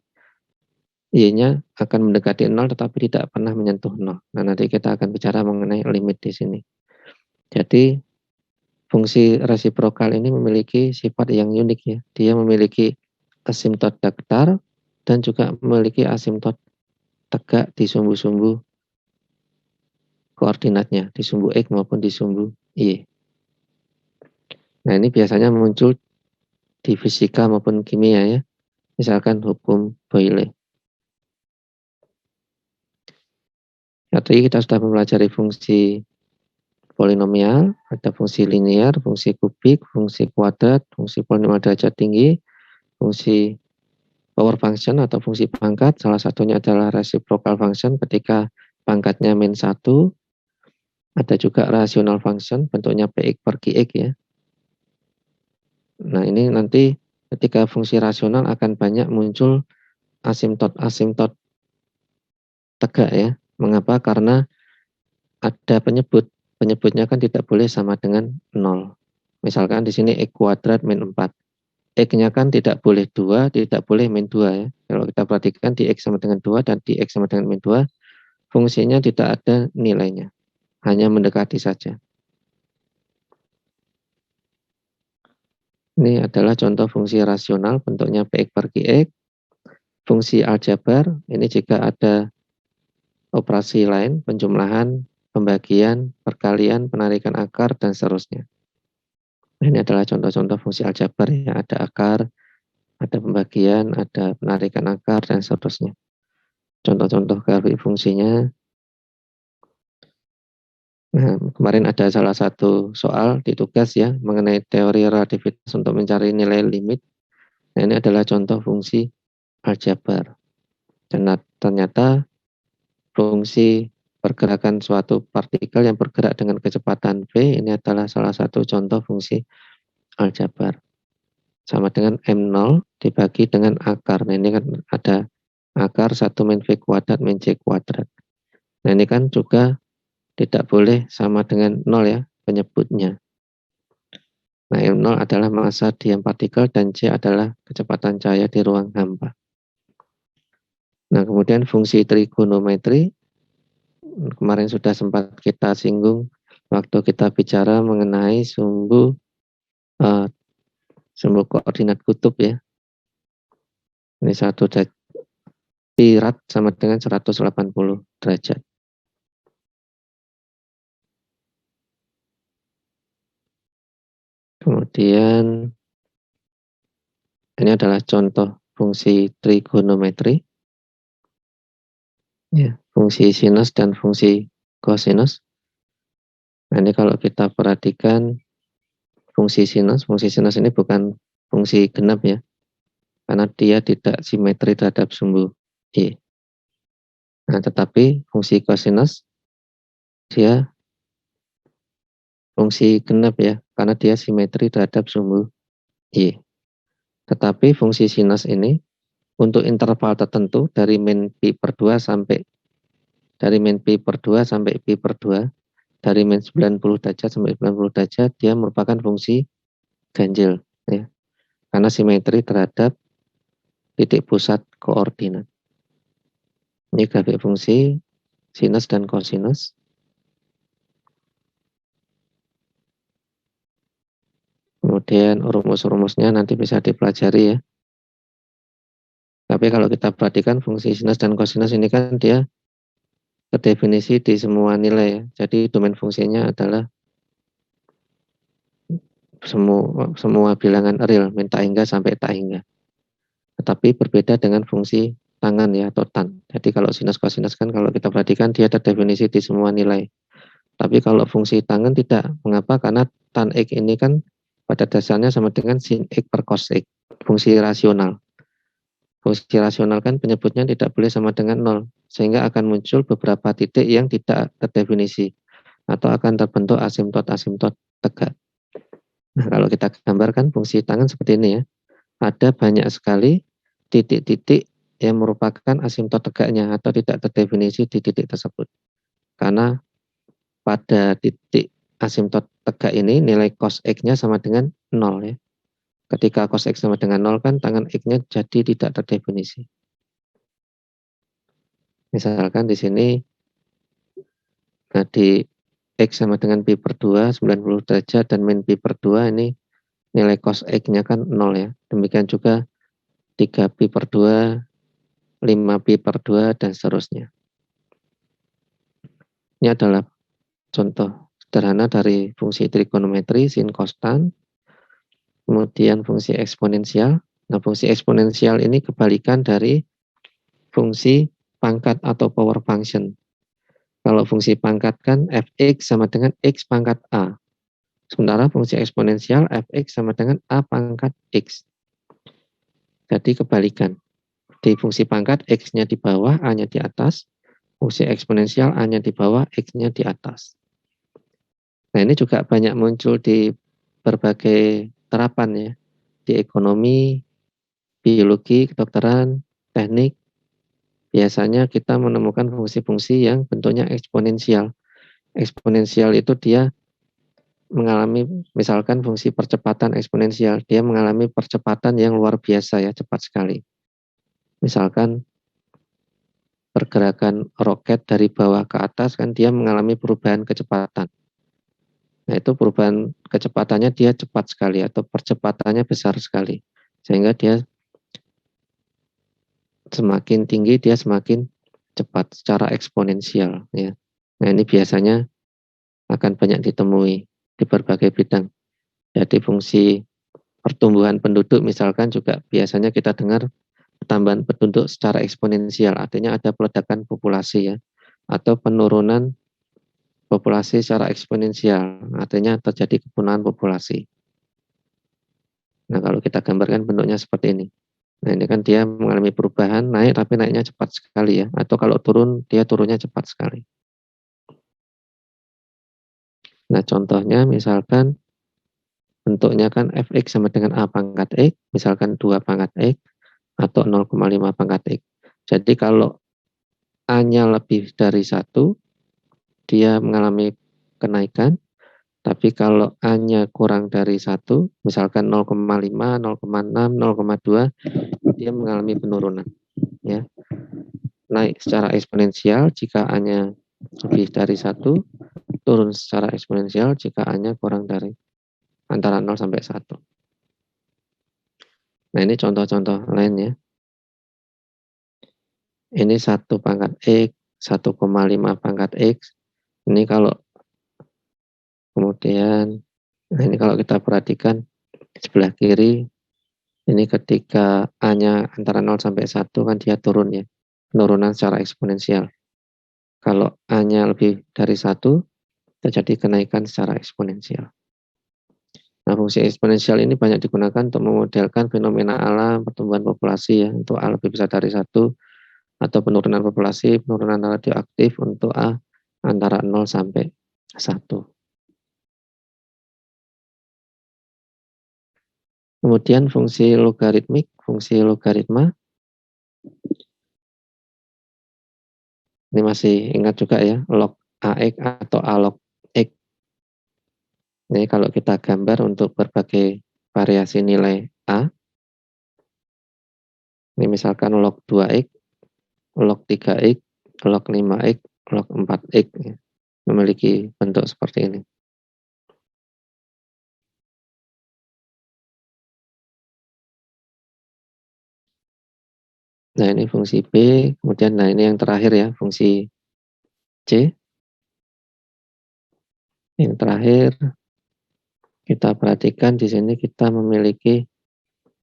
Y-nya akan mendekati 0 tetapi tidak pernah menyentuh 0. Nah, nanti kita akan bicara mengenai limit di sini. Jadi fungsi resiprokal ini memiliki sifat yang unik ya. Dia memiliki asimtot datar dan juga memiliki asimtot tegak di sumbu-sumbu koordinatnya, di sumbu X maupun di sumbu Y. Nah, ini biasanya muncul di fisika maupun kimia ya. Misalkan hukum Boyle. Tadi kita sudah mempelajari fungsi polinomial, ada fungsi linear, fungsi kubik, fungsi kuadrat, fungsi polinomial derajat tinggi, fungsi power function atau fungsi pangkat. Salah satunya adalah reciprocal function ketika pangkatnya min 1. Ada juga rational function bentuknya px per qx ya. Nah, ini nanti ketika fungsi rasional akan banyak muncul asimtot-asimtot tegak ya. Mengapa? Karena ada penyebut. Penyebutnya kan tidak boleh sama dengan 0. Misalkan di sini X kuadrat min 4. X-nya kan tidak boleh 2, tidak boleh min 2 ya. Kalau kita perhatikan di X sama dengan 2 dan di X sama dengan min 2, fungsinya tidak ada nilainya. Hanya mendekati saja. Ini adalah contoh fungsi rasional, bentuknya Px per Qx. Fungsi aljabar, ini jika ada operasi lain, penjumlahan, pembagian, perkalian, penarikan akar, dan seterusnya. Ini adalah contoh-contoh fungsi aljabar ya. Ada akar, ada pembagian, ada penarikan akar, dan seterusnya. Contoh-contoh grafik fungsinya. Nah, kemarin ada salah satu soal di tugas ya mengenai teori relativitas untuk mencari nilai limit. Nah, ini adalah contoh fungsi aljabar. Dan ternyata fungsi pergerakan suatu partikel yang bergerak dengan kecepatan v ini adalah salah satu contoh fungsi aljabar. Sama dengan M0 dibagi dengan akar. Nah, ini kan ada akar 1 min v kuadrat min c kuadrat. Nah, ini kan juga tidak boleh sama dengan 0 ya penyebutnya. Nah, M0 adalah massa diam partikel dan C adalah kecepatan cahaya di ruang hampa. Nah, kemudian fungsi trigonometri, kemarin sudah sempat kita singgung waktu kita bicara mengenai sumbu koordinat kutub ya. Ini satu pi rad sama dengan 180 derajat. Kemudian ini adalah contoh fungsi trigonometri. Ya, fungsi sinus dan fungsi kosinus. Nah, ini kalau kita perhatikan fungsi sinus ini bukan fungsi genap ya, karena dia tidak simetri terhadap sumbu Y. Nah, tetapi fungsi kosinus dia fungsi genap ya, karena dia simetri terhadap sumbu Y. Tetapi fungsi sinus ini untuk interval tertentu dari min pi per 2 sampai pi per 2, dari min 90 derajat sampai 90 derajat, dia merupakan fungsi ganjil ya, karena simetri terhadap titik pusat koordinat. Ini grafik fungsi sinus dan kosinus. Kemudian rumus-rumusnya nanti bisa dipelajari ya. Tapi kalau kita perhatikan fungsi sinus dan kosinus ini kan dia terdefinisi di semua nilai ya. Jadi domain fungsinya adalah semua bilangan real, min tak hingga sampai tak hingga. Tetapi berbeda dengan fungsi tangan ya atau tan. Jadi kalau sinus kosinus kan kalau kita perhatikan dia terdefinisi di semua nilai. Tapi kalau fungsi tangan tidak. Mengapa? Karena tan X ini kan pada dasarnya sama dengan sin X per cos X. Fungsi rasional. Fungsi rasional kan penyebutnya tidak boleh sama dengan 0. Sehingga akan muncul beberapa titik yang tidak terdefinisi. Atau akan terbentuk asimtot-asimtot tegak. Nah, kalau kita gambarkan fungsi tangan seperti ini ya. Ada banyak sekali titik-titik yang merupakan asimtot tegaknya atau tidak terdefinisi di titik tersebut. Karena pada titik asimtot tegak ini nilai cos X-nya sama dengan 0 ya. Ketika cos X sama dengan 0 kan tangan X-nya jadi tidak terdefinisi. Misalkan di sini nah di X sama dengan pi per 2 90 derajat dan min pi per 2 ini nilai cos X-nya kan 0 ya. Demikian juga 3 pi per 2, 5 pi per 2 dan seterusnya. Ini adalah contoh sederhana dari fungsi trigonometri sin cos tan. Kemudian fungsi eksponensial. Nah, fungsi eksponensial ini kebalikan dari fungsi pangkat atau power function. Kalau fungsi pangkat kan fx sama dengan x pangkat a. Sementara fungsi eksponensial fx sama dengan a pangkat x. Jadi kebalikan. Di fungsi pangkat x-nya di bawah, a-nya di atas. Fungsi eksponensial a-nya di bawah, x-nya di atas. Nah, ini juga banyak muncul di berbagai terapan ya. di ekonomi, biologi, kedokteran, teknik, biasanya kita menemukan fungsi-fungsi yang bentuknya eksponensial. Eksponensial itu dia mengalami misalkan fungsi percepatan eksponensial, dia mengalami percepatan yang luar biasa ya, cepat sekali. Misalkan pergerakan roket dari bawah ke atas kan dia mengalami perubahan kecepatan. Nah, itu perubahan kecepatannya dia cepat sekali atau percepatannya besar sekali. Sehingga dia semakin tinggi dia semakin cepat secara eksponensial ya. Nah, ini biasanya akan banyak ditemui di berbagai bidang. Jadi fungsi pertumbuhan penduduk misalkan juga biasanya kita dengar pertambahan penduduk secara eksponensial, artinya ada peledakan populasi ya, atau penurunan populasi secara eksponensial, artinya terjadi kepunahan populasi. Nah, kalau kita gambarkan bentuknya seperti ini. Nah, ini kan dia mengalami perubahan, naik tapi naiknya cepat sekali ya, atau kalau turun, dia turunnya cepat sekali. Nah, contohnya misalkan bentuknya kan fx sama dengan a pangkat x, misalkan 2 pangkat x, atau 0,5 pangkat x. Jadi kalau a-nya lebih dari 1, dia mengalami kenaikan, tapi kalau a-nya kurang dari 1, misalkan 0,5, 0,6, 0,2, dia mengalami penurunan. Ya. Naik secara eksponensial jika a-nya lebih dari 1, turun secara eksponensial jika a-nya kurang dari antara 0 sampai 1. Nah, ini contoh-contoh lainnya. Ini 1 pangkat x, 1,5 pangkat x. Ini kalau kemudian, nah ini kalau kita perhatikan sebelah kiri, ini ketika A-nya antara 0 sampai 1 kan dia turun ya, penurunan secara eksponensial. Kalau A-nya lebih dari 1, terjadi kenaikan secara eksponensial. Nah, fungsi eksponensial ini banyak digunakan untuk memodelkan fenomena alam, pertumbuhan populasi ya, untuk A lebih besar dari 1, atau penurunan populasi, penurunan radioaktif untuk A antara 0 sampai 1. Kemudian fungsi logaritmik, fungsi logaritma. Ini masih ingat juga ya, log AX atau A log X. Ini kalau kita gambar untuk berbagai variasi nilai A. Ini misalkan log 2X, log 3X, log 5X, log 4X. Ya. Memiliki bentuk seperti ini. Nah, ini fungsi B, kemudian nah ini yang terakhir ya, fungsi C. Yang terakhir kita perhatikan di sini kita memiliki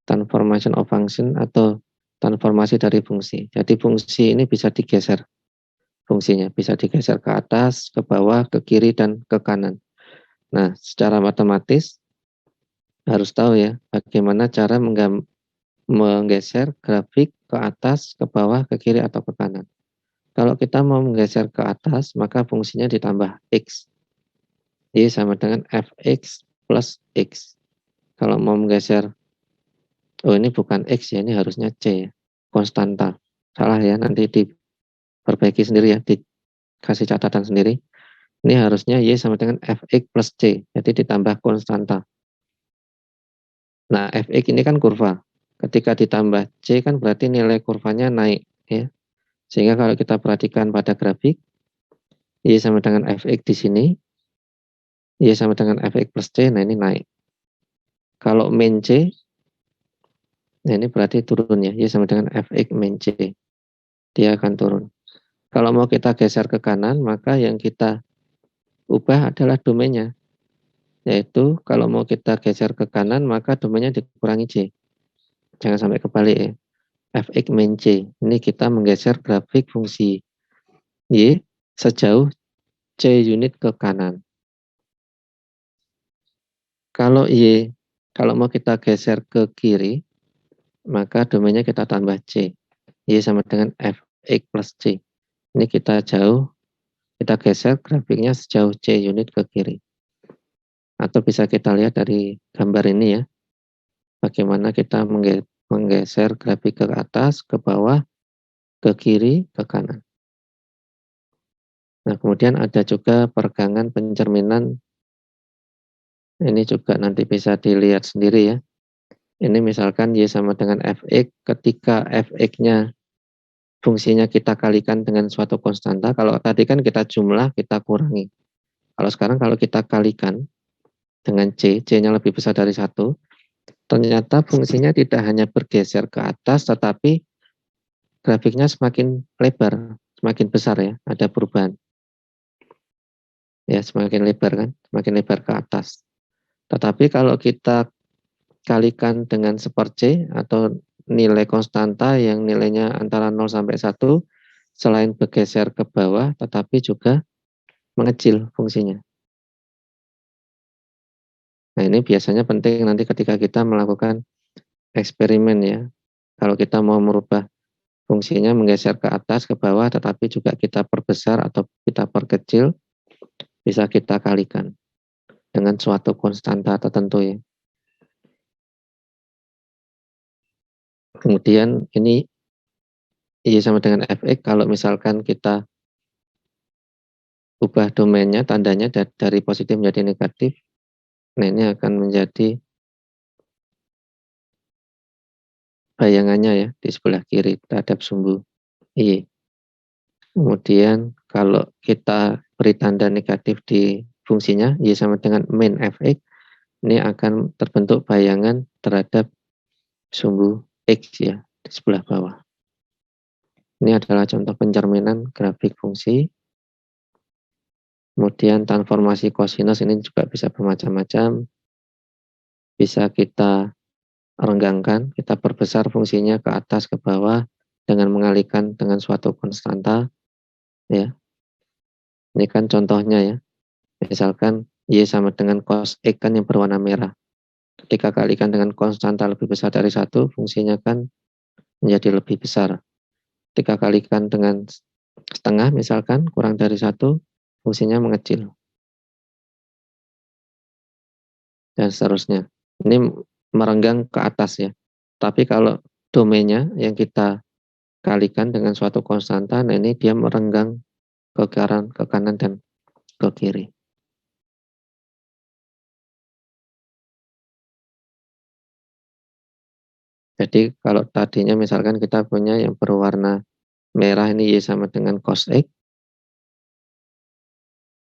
transformation of function atau transformasi dari fungsi. Jadi fungsi ini bisa digeser fungsinya, bisa digeser ke atas, ke bawah, ke kiri, dan ke kanan. Nah, secara matematis harus tahu ya bagaimana cara menggeser grafik ke atas, ke bawah, ke kiri, atau ke kanan. Kalau kita mau menggeser ke atas, maka fungsinya ditambah X. Y sama dengan Fx plus X. Kalau mau menggeser, oh ini bukan X ya, ini harusnya C ya, konstanta. Salah ya, nanti diperbaiki sendiri ya, dikasih catatan sendiri. Ini harusnya Y sama dengan Fx plus C, jadi ditambah konstanta. Nah, Fx ini kan kurva. Ketika ditambah C kan berarti nilai kurvanya naik. Ya. Sehingga kalau kita perhatikan pada grafik, Y sama dengan Fx di sini, Y sama dengan Fx plus C, nah ini naik. Kalau min C, nah ini berarti turun ya, Y sama dengan Fx min C. Dia akan turun. Kalau mau kita geser ke kanan, maka yang kita ubah adalah domainnya. Yaitu kalau mau kita geser ke kanan, maka domainnya dikurangi C. Jangan sampai kebalik ya. Fx min C. Ini kita menggeser grafik fungsi Y sejauh C unit ke kanan. Kalau Y, kalau mau kita geser ke kiri, maka domainnya kita tambah C. Y sama dengan Fx plus C. Ini kita geser grafiknya sejauh C unit ke kiri. Atau bisa kita lihat dari gambar ini ya. bagaimana kita menggeser grafik ke atas, ke bawah, ke kiri, ke kanan. Nah, kemudian ada juga peregangan pencerminan. Ini juga nanti bisa dilihat sendiri ya. Ini misalkan Y sama dengan Fx, ketika Fx-nya fungsinya kita kalikan dengan suatu konstanta. Kalau tadi kan kita jumlah, kita kurangi. Kalau sekarang kalau kita kalikan dengan C-nya lebih besar dari 1, ternyata fungsinya tidak hanya bergeser ke atas, tetapi grafiknya semakin lebar, semakin besar ya, ada perubahan. Ya, semakin lebar kan, semakin lebar ke atas. Tetapi kalau kita kalikan dengan C atau nilai konstanta yang nilainya antara 0 sampai 1, selain bergeser ke bawah, tetapi juga mengecil fungsinya. Nah, ini biasanya penting nanti ketika kita melakukan eksperimen ya. Kalau kita mau merubah fungsinya menggeser ke atas, ke bawah, tetapi juga kita perbesar atau kita perkecil, bisa kita kalikan dengan suatu konstanta tertentu ya. Kemudian ini Y sama dengan Fx, kalau misalkan kita ubah domainnya, tandanya dari positif menjadi negatif, nah ini akan menjadi bayangannya ya di sebelah kiri terhadap sumbu Y. Kemudian kalau kita beri tanda negatif di fungsinya, Y sama dengan min Fx, ini akan terbentuk bayangan terhadap sumbu X ya, di sebelah bawah. Ini adalah contoh pencerminan grafik fungsi. Kemudian transformasi kosinus ini juga bisa bermacam-macam. Bisa kita renggangkan, kita perbesar fungsinya ke atas, ke bawah, dengan mengalihkan dengan suatu konstanta. Ya, ini kan contohnya ya. Misalkan Y sama dengan cos X kan yang berwarna merah. Ketika kalikan dengan konstanta lebih besar dari 1, fungsinya kan menjadi lebih besar. Ketika kalikan dengan setengah misalkan kurang dari 1, fungsinya mengecil. Dan seterusnya. Ini merenggang ke atas ya. Tapi kalau domainnya yang kita kalikan dengan suatu konstanta, nah ini dia merenggang ke kanan dan ke kiri. Jadi kalau tadinya misalkan kita punya yang berwarna merah ini Y sama dengan cos X,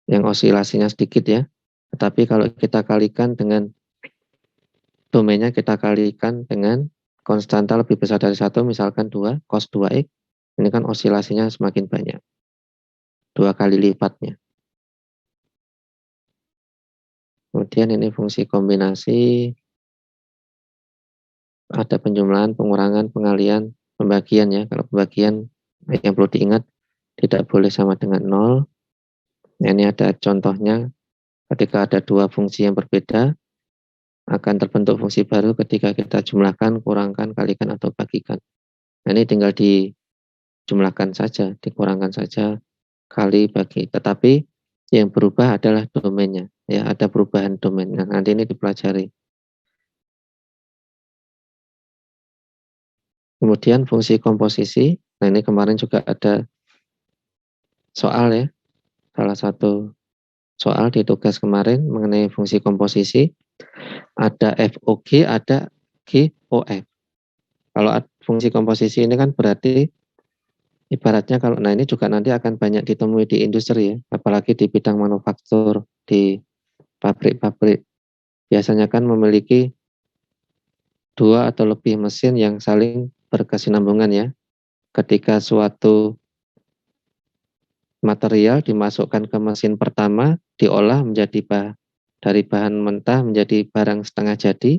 yang osilasinya sedikit ya. Tetapi kalau kita kalikan dengan domainnya, kita kalikan dengan konstanta lebih besar dari 1, misalkan 2, cos 2X, ini kan osilasinya semakin banyak. 2 kali lipatnya. Kemudian ini fungsi kombinasi, ada penjumlahan, pengurangan, pengalihan, pembagian ya. Kalau pembagian yang perlu diingat, tidak boleh sama dengan 0. Nah, ini ada contohnya, ketika ada dua fungsi yang berbeda, akan terbentuk fungsi baru ketika kita jumlahkan, kurangkan, kalikan, atau bagikan. Nah, ini tinggal dijumlahkan saja, dikurangkan saja, kali, bagi. Tetapi yang berubah adalah domainnya. Ya, ada perubahan domain. Nah, nanti ini dipelajari. Kemudian fungsi komposisi. Nah, ini kemarin juga ada soal ya. Salah satu soal di tugas kemarin mengenai fungsi komposisi. Ada FOG, ada GOF. Kalau fungsi komposisi ini kan berarti ibaratnya kalau, nah ini juga nanti akan banyak ditemui di industri ya, apalagi di bidang manufaktur, di pabrik-pabrik. Biasanya kan memiliki 2 atau lebih mesin yang saling berkesinambungan ya. Ketika suatu material dimasukkan ke mesin pertama, diolah menjadi dari bahan mentah menjadi barang setengah jadi.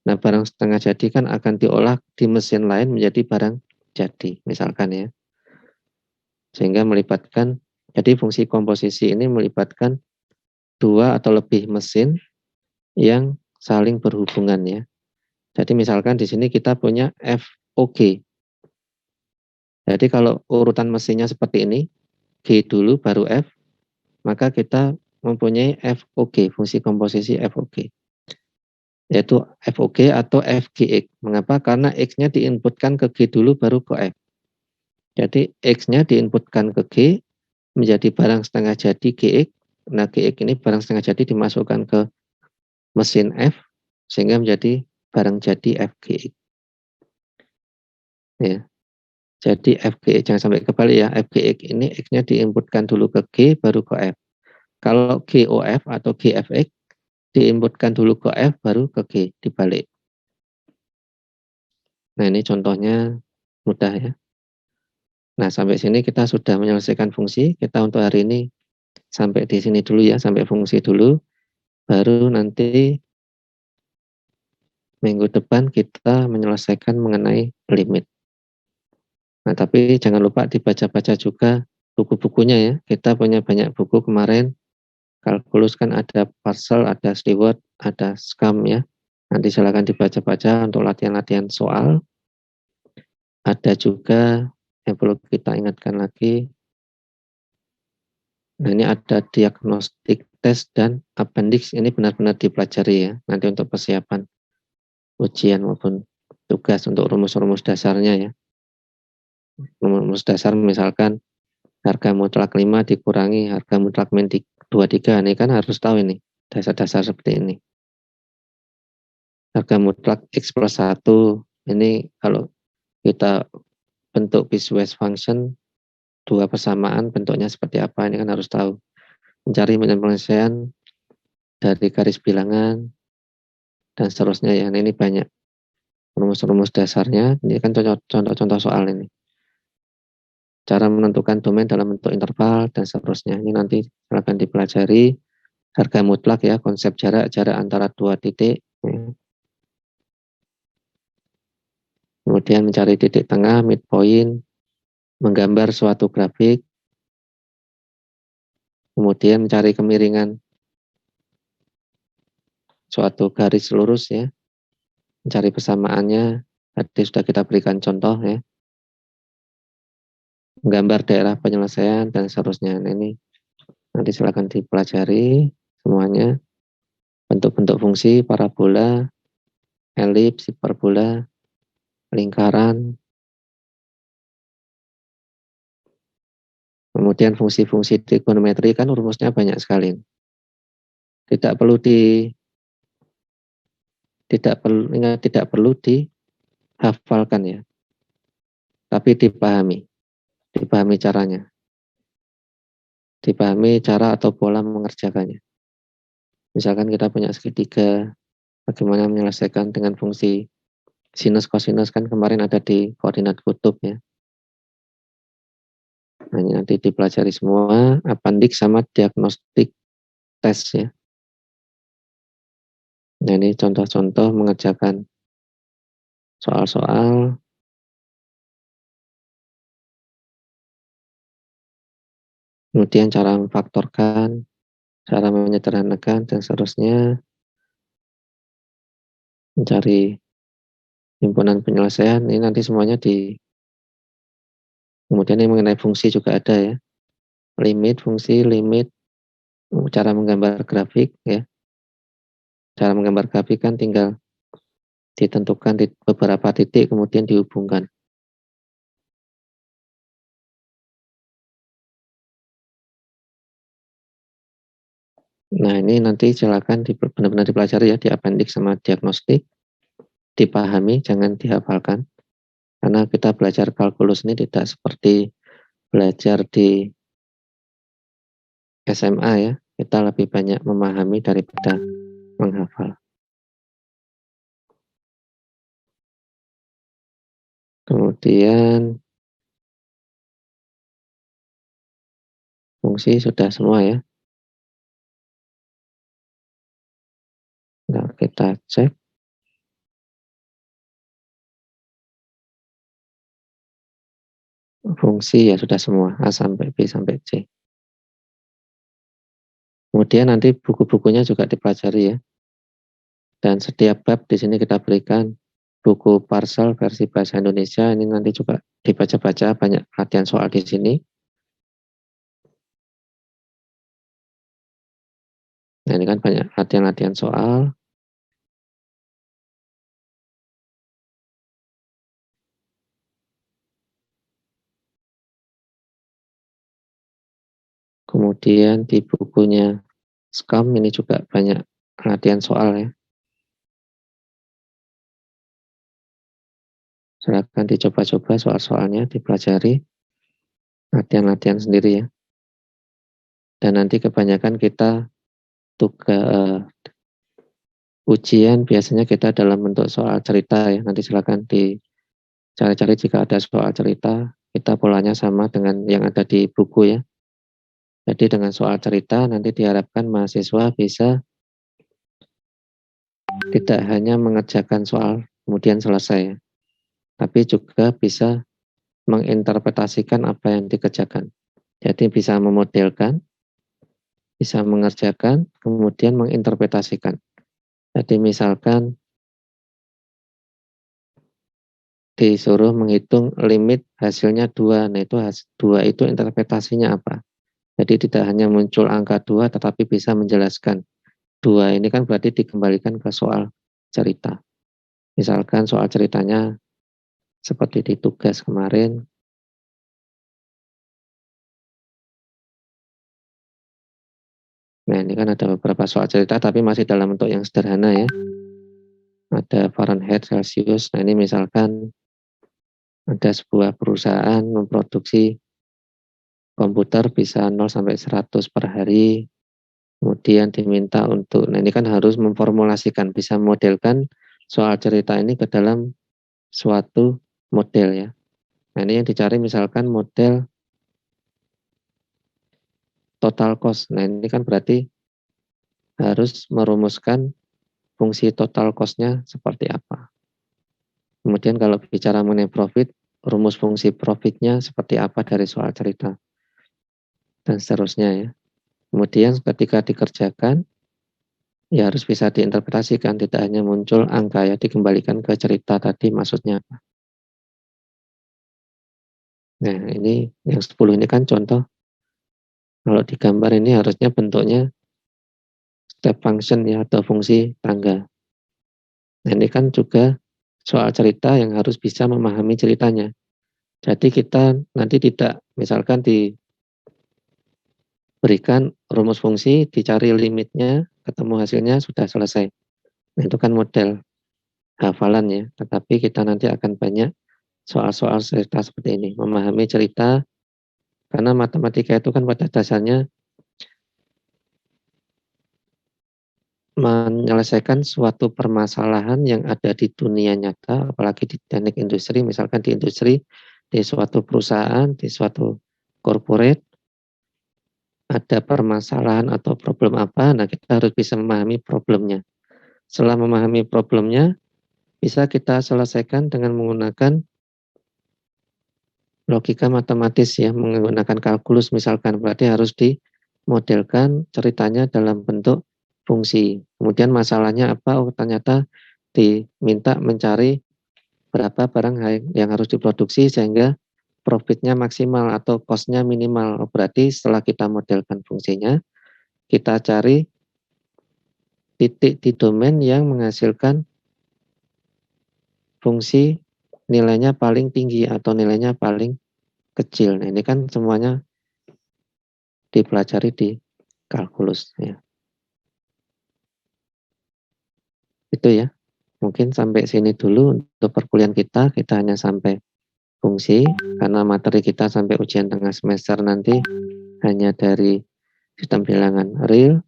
Nah, barang setengah jadi kan akan diolah di mesin lain menjadi barang jadi, misalkan ya. Sehingga melibatkan, jadi fungsi komposisi ini melibatkan 2 atau lebih mesin yang saling berhubungan ya. Jadi misalkan di sini kita punya FOG. Jadi kalau urutan mesinnya seperti ini, G dulu baru F, maka kita mempunyai FOG, fungsi komposisi FOG. yaitu FOG atau FGX. Mengapa? Karena X-nya diinputkan ke G dulu baru ke F. Jadi X-nya diinputkan ke G menjadi barang setengah jadi GX. Nah, GX ini barang setengah jadi dimasukkan ke mesin F sehingga menjadi barang jadi FGX. Ya. Jadi FGX, jangan sampai kebalik ya, FGX ini X-nya diinputkan dulu ke G baru ke F. Kalau GOF atau GFX diinputkan dulu ke F baru ke G, dibalik. Nah, ini contohnya mudah ya. Nah, sampai sini kita sudah menyelesaikan fungsi. Kita untuk hari ini sampai di sini dulu ya, sampai fungsi dulu. Baru nanti minggu depan kita menyelesaikan mengenai limit. Nah, tapi jangan lupa dibaca-baca juga buku-bukunya ya. Kita punya banyak buku kemarin. Kalkulus kan ada Parcel, ada Stewart, ada Scam ya. Nanti silakan dibaca-baca untuk latihan-latihan soal. Ada juga yang perlu kita ingatkan lagi. Nah, ini ada diagnostik tes dan appendix. Ini benar-benar dipelajari ya. Nanti untuk persiapan ujian maupun tugas untuk rumus-rumus dasarnya ya. Rumus dasar misalkan harga mutlak 5 dikurangi harga mutlak min 23. Ini kan harus tahu ini. Dasar-dasar seperti ini. Harga mutlak X plus 1. Ini kalau kita bentuk piecewise function, dua persamaan bentuknya seperti apa. Ini kan harus tahu. Mencari penyelesaian dari garis bilangan, dan seterusnya ya. Nah, ini banyak rumus-rumus dasarnya. Ini kan contoh-contoh soal ini. Cara menentukan domain dalam bentuk interval, dan seterusnya. Ini nanti silakan dipelajari. Harga mutlak ya, konsep jarak antara dua titik. Kemudian mencari titik tengah, midpoint, menggambar suatu grafik, kemudian mencari kemiringan suatu garis lurus ya, mencari persamaannya, tadi sudah kita berikan contoh ya, menggambar daerah penyelesaian, dan seterusnya. Nah, ini nanti silakan dipelajari semuanya, bentuk-bentuk fungsi, parabola, elips, hiperbola, lingkaran, kemudian fungsi-fungsi trigonometri kan rumusnya banyak sekali. Tidak perlu tidak perlu dihafalkan ya, tapi dipahami caranya, dipahami cara atau pola mengerjakannya. Misalkan kita punya segitiga, bagaimana menyelesaikan dengan fungsi sinus kosinus kan kemarin ada di koordinat kutub ya. Nah, ini nanti dipelajari semua, appendix sama diagnostik tes ya. Nah, ini contoh-contoh mengerjakan soal-soal. Kemudian cara memfaktorkan, cara menyederhanakan, dan seterusnya. Mencari himpunan penyelesaian, ini nanti semuanya kemudian ini mengenai fungsi juga ada ya. Limit, fungsi, limit, cara menggambar grafik ya. Cara menggambar grafik kan tinggal ditentukan di beberapa titik kemudian dihubungkan. Nah, ini nanti silakan benar-benar dipelajari ya di appendix sama diagnostik, dipahami, jangan dihafalkan. Karena kita belajar kalkulus ini tidak seperti belajar di SMA ya. Kita lebih banyak memahami daripada menghafal. Kemudian fungsi sudah semua ya. Nah, kita cek. Fungsi ya sudah semua, A sampai B sampai C. Kemudian nanti buku-bukunya juga dipelajari ya. Dan setiap bab di sini kita berikan buku Parcel versi bahasa Indonesia. Ini nanti juga dibaca-baca, banyak latihan soal di sini. Nah, ini kan banyak latihan-latihan soal. Kemudian di bukunya Scam ini juga banyak latihan soal ya. Silakan dicoba-coba soal-soalnya, dipelajari, latihan-latihan sendiri ya. Dan nanti kebanyakan kita ujian biasanya kita dalam bentuk soal cerita ya. Nanti silakan dicari-cari jika ada soal cerita, kita polanya sama dengan yang ada di buku ya. Jadi dengan soal cerita nanti diharapkan mahasiswa bisa tidak hanya mengerjakan soal kemudian selesai, tapi juga bisa menginterpretasikan apa yang dikerjakan. Jadi bisa memodelkan, bisa mengerjakan, kemudian menginterpretasikan. Jadi misalkan disuruh menghitung limit hasilnya 2, nah itu 2 itu interpretasinya apa? Jadi tidak hanya muncul angka 2 tetapi bisa menjelaskan 2 ini kan berarti dikembalikan ke soal cerita. Misalkan soal ceritanya seperti di tugas kemarin, nah ini kan ada beberapa soal cerita tapi masih dalam bentuk yang sederhana ya. Ada Fahrenheit, Celsius, nah ini misalkan ada sebuah perusahaan memproduksi komputer bisa 0 sampai 100 per hari, kemudian diminta untuk, nah ini kan harus memformulasikan, bisa modelkan soal cerita ini ke dalam suatu model ya. Nah ini yang dicari misalkan model total cost, nah ini kan berarti harus merumuskan fungsi total cost-nya seperti apa. Kemudian kalau bicara mengenai profit, rumus fungsi profitnya seperti apa dari soal cerita, dan seterusnya ya. Kemudian ketika dikerjakan, ya harus bisa diinterpretasikan, tidak hanya muncul angka ya, dikembalikan ke cerita tadi maksudnya apa. Nah ini yang 10 ini kan contoh, kalau digambar ini harusnya bentuknya step function ya, atau fungsi tangga. Nah ini kan juga soal cerita yang harus bisa memahami ceritanya. Jadi kita nanti tidak, misalkan diberikan rumus fungsi, dicari limitnya, ketemu hasilnya, sudah selesai. Nah itu kan model hafalan ya, tetapi kita nanti akan banyak soal-soal cerita seperti ini, memahami cerita, karena matematika itu kan pada dasarnya menyelesaikan suatu permasalahan yang ada di dunia nyata, apalagi di teknik industri, misalkan di industri, di suatu perusahaan, di suatu corporate, ada permasalahan atau problem apa, nah kita harus bisa memahami problemnya. Setelah memahami problemnya, bisa kita selesaikan dengan menggunakan logika matematis ya, menggunakan kalkulus misalkan, berarti harus dimodelkan ceritanya dalam bentuk fungsi. Kemudian masalahnya apa? Oh ternyata diminta mencari berapa barang yang harus diproduksi sehingga profitnya maksimal atau cost-nya minimal. Oh, berarti setelah kita modelkan fungsinya, kita cari titik di domain yang menghasilkan fungsi nilainya paling tinggi atau nilainya paling kecil. Nah, ini kan semuanya dipelajari di kalkulus ya. Itu ya. Mungkin sampai sini dulu untuk perkuliahan kita hanya sampai fungsi, karena materi kita sampai ujian tengah semester nanti hanya dari sistem bilangan real,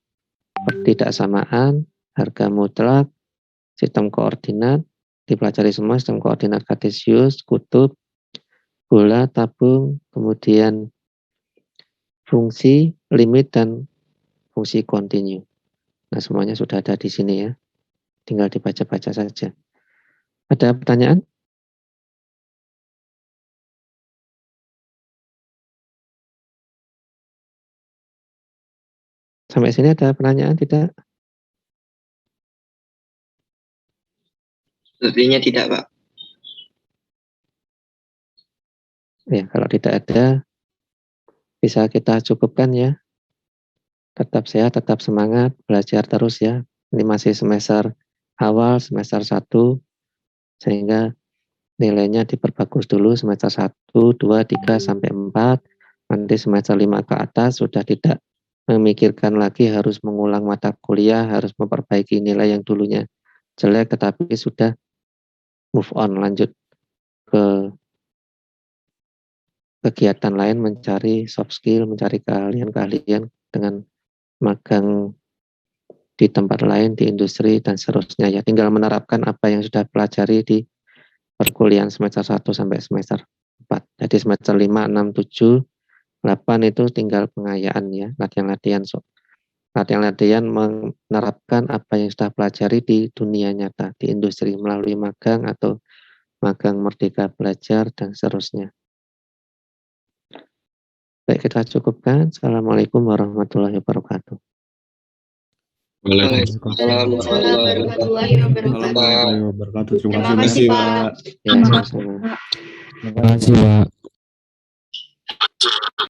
pertidaksamaan, harga mutlak, sistem koordinat, dipelajari semua sistem koordinat kartesius, kutub, bola, tabung, kemudian fungsi, limit, dan fungsi kontinu. Nah, semuanya sudah ada di sini ya. Tinggal dibaca-baca saja. Ada pertanyaan? Sampai sini ada pertanyaan tidak? Sepertinya tidak, Pak. Ya, kalau tidak ada, bisa kita cukupkan ya. Tetap sehat, tetap semangat, belajar terus ya. Ini masih semester awal, semester 1, sehingga nilainya diperbagus dulu semester 1, 2, 3, sampai 4. Nanti semester 5 ke atas sudah tidak memikirkan lagi harus mengulang mata kuliah, harus memperbaiki nilai yang dulunya jelek, tetapi sudah move on, lanjut ke kegiatan lain, mencari soft skill, mencari keahlian-keahlian dengan magang di tempat lain, di industri, dan seterusnya. Ya, tinggal menerapkan apa yang sudah pelajari di perkuliahan semester 1 sampai semester 4. Jadi semester 5, 6, 7, 8 itu tinggal pengayaan ya, latihan-latihan. Latihan-latihan menerapkan apa yang sudah pelajari di dunia nyata, di industri melalui magang atau magang Merdeka Belajar dan seterusnya. Baik, kita cukupkan. Assalamualaikum warahmatullahi wabarakatuh. Waalaikumsalam warahmatullahi wabarakatuh. Terima kasih, Pak. Ya, sama-sama. Terima kasih, Pak.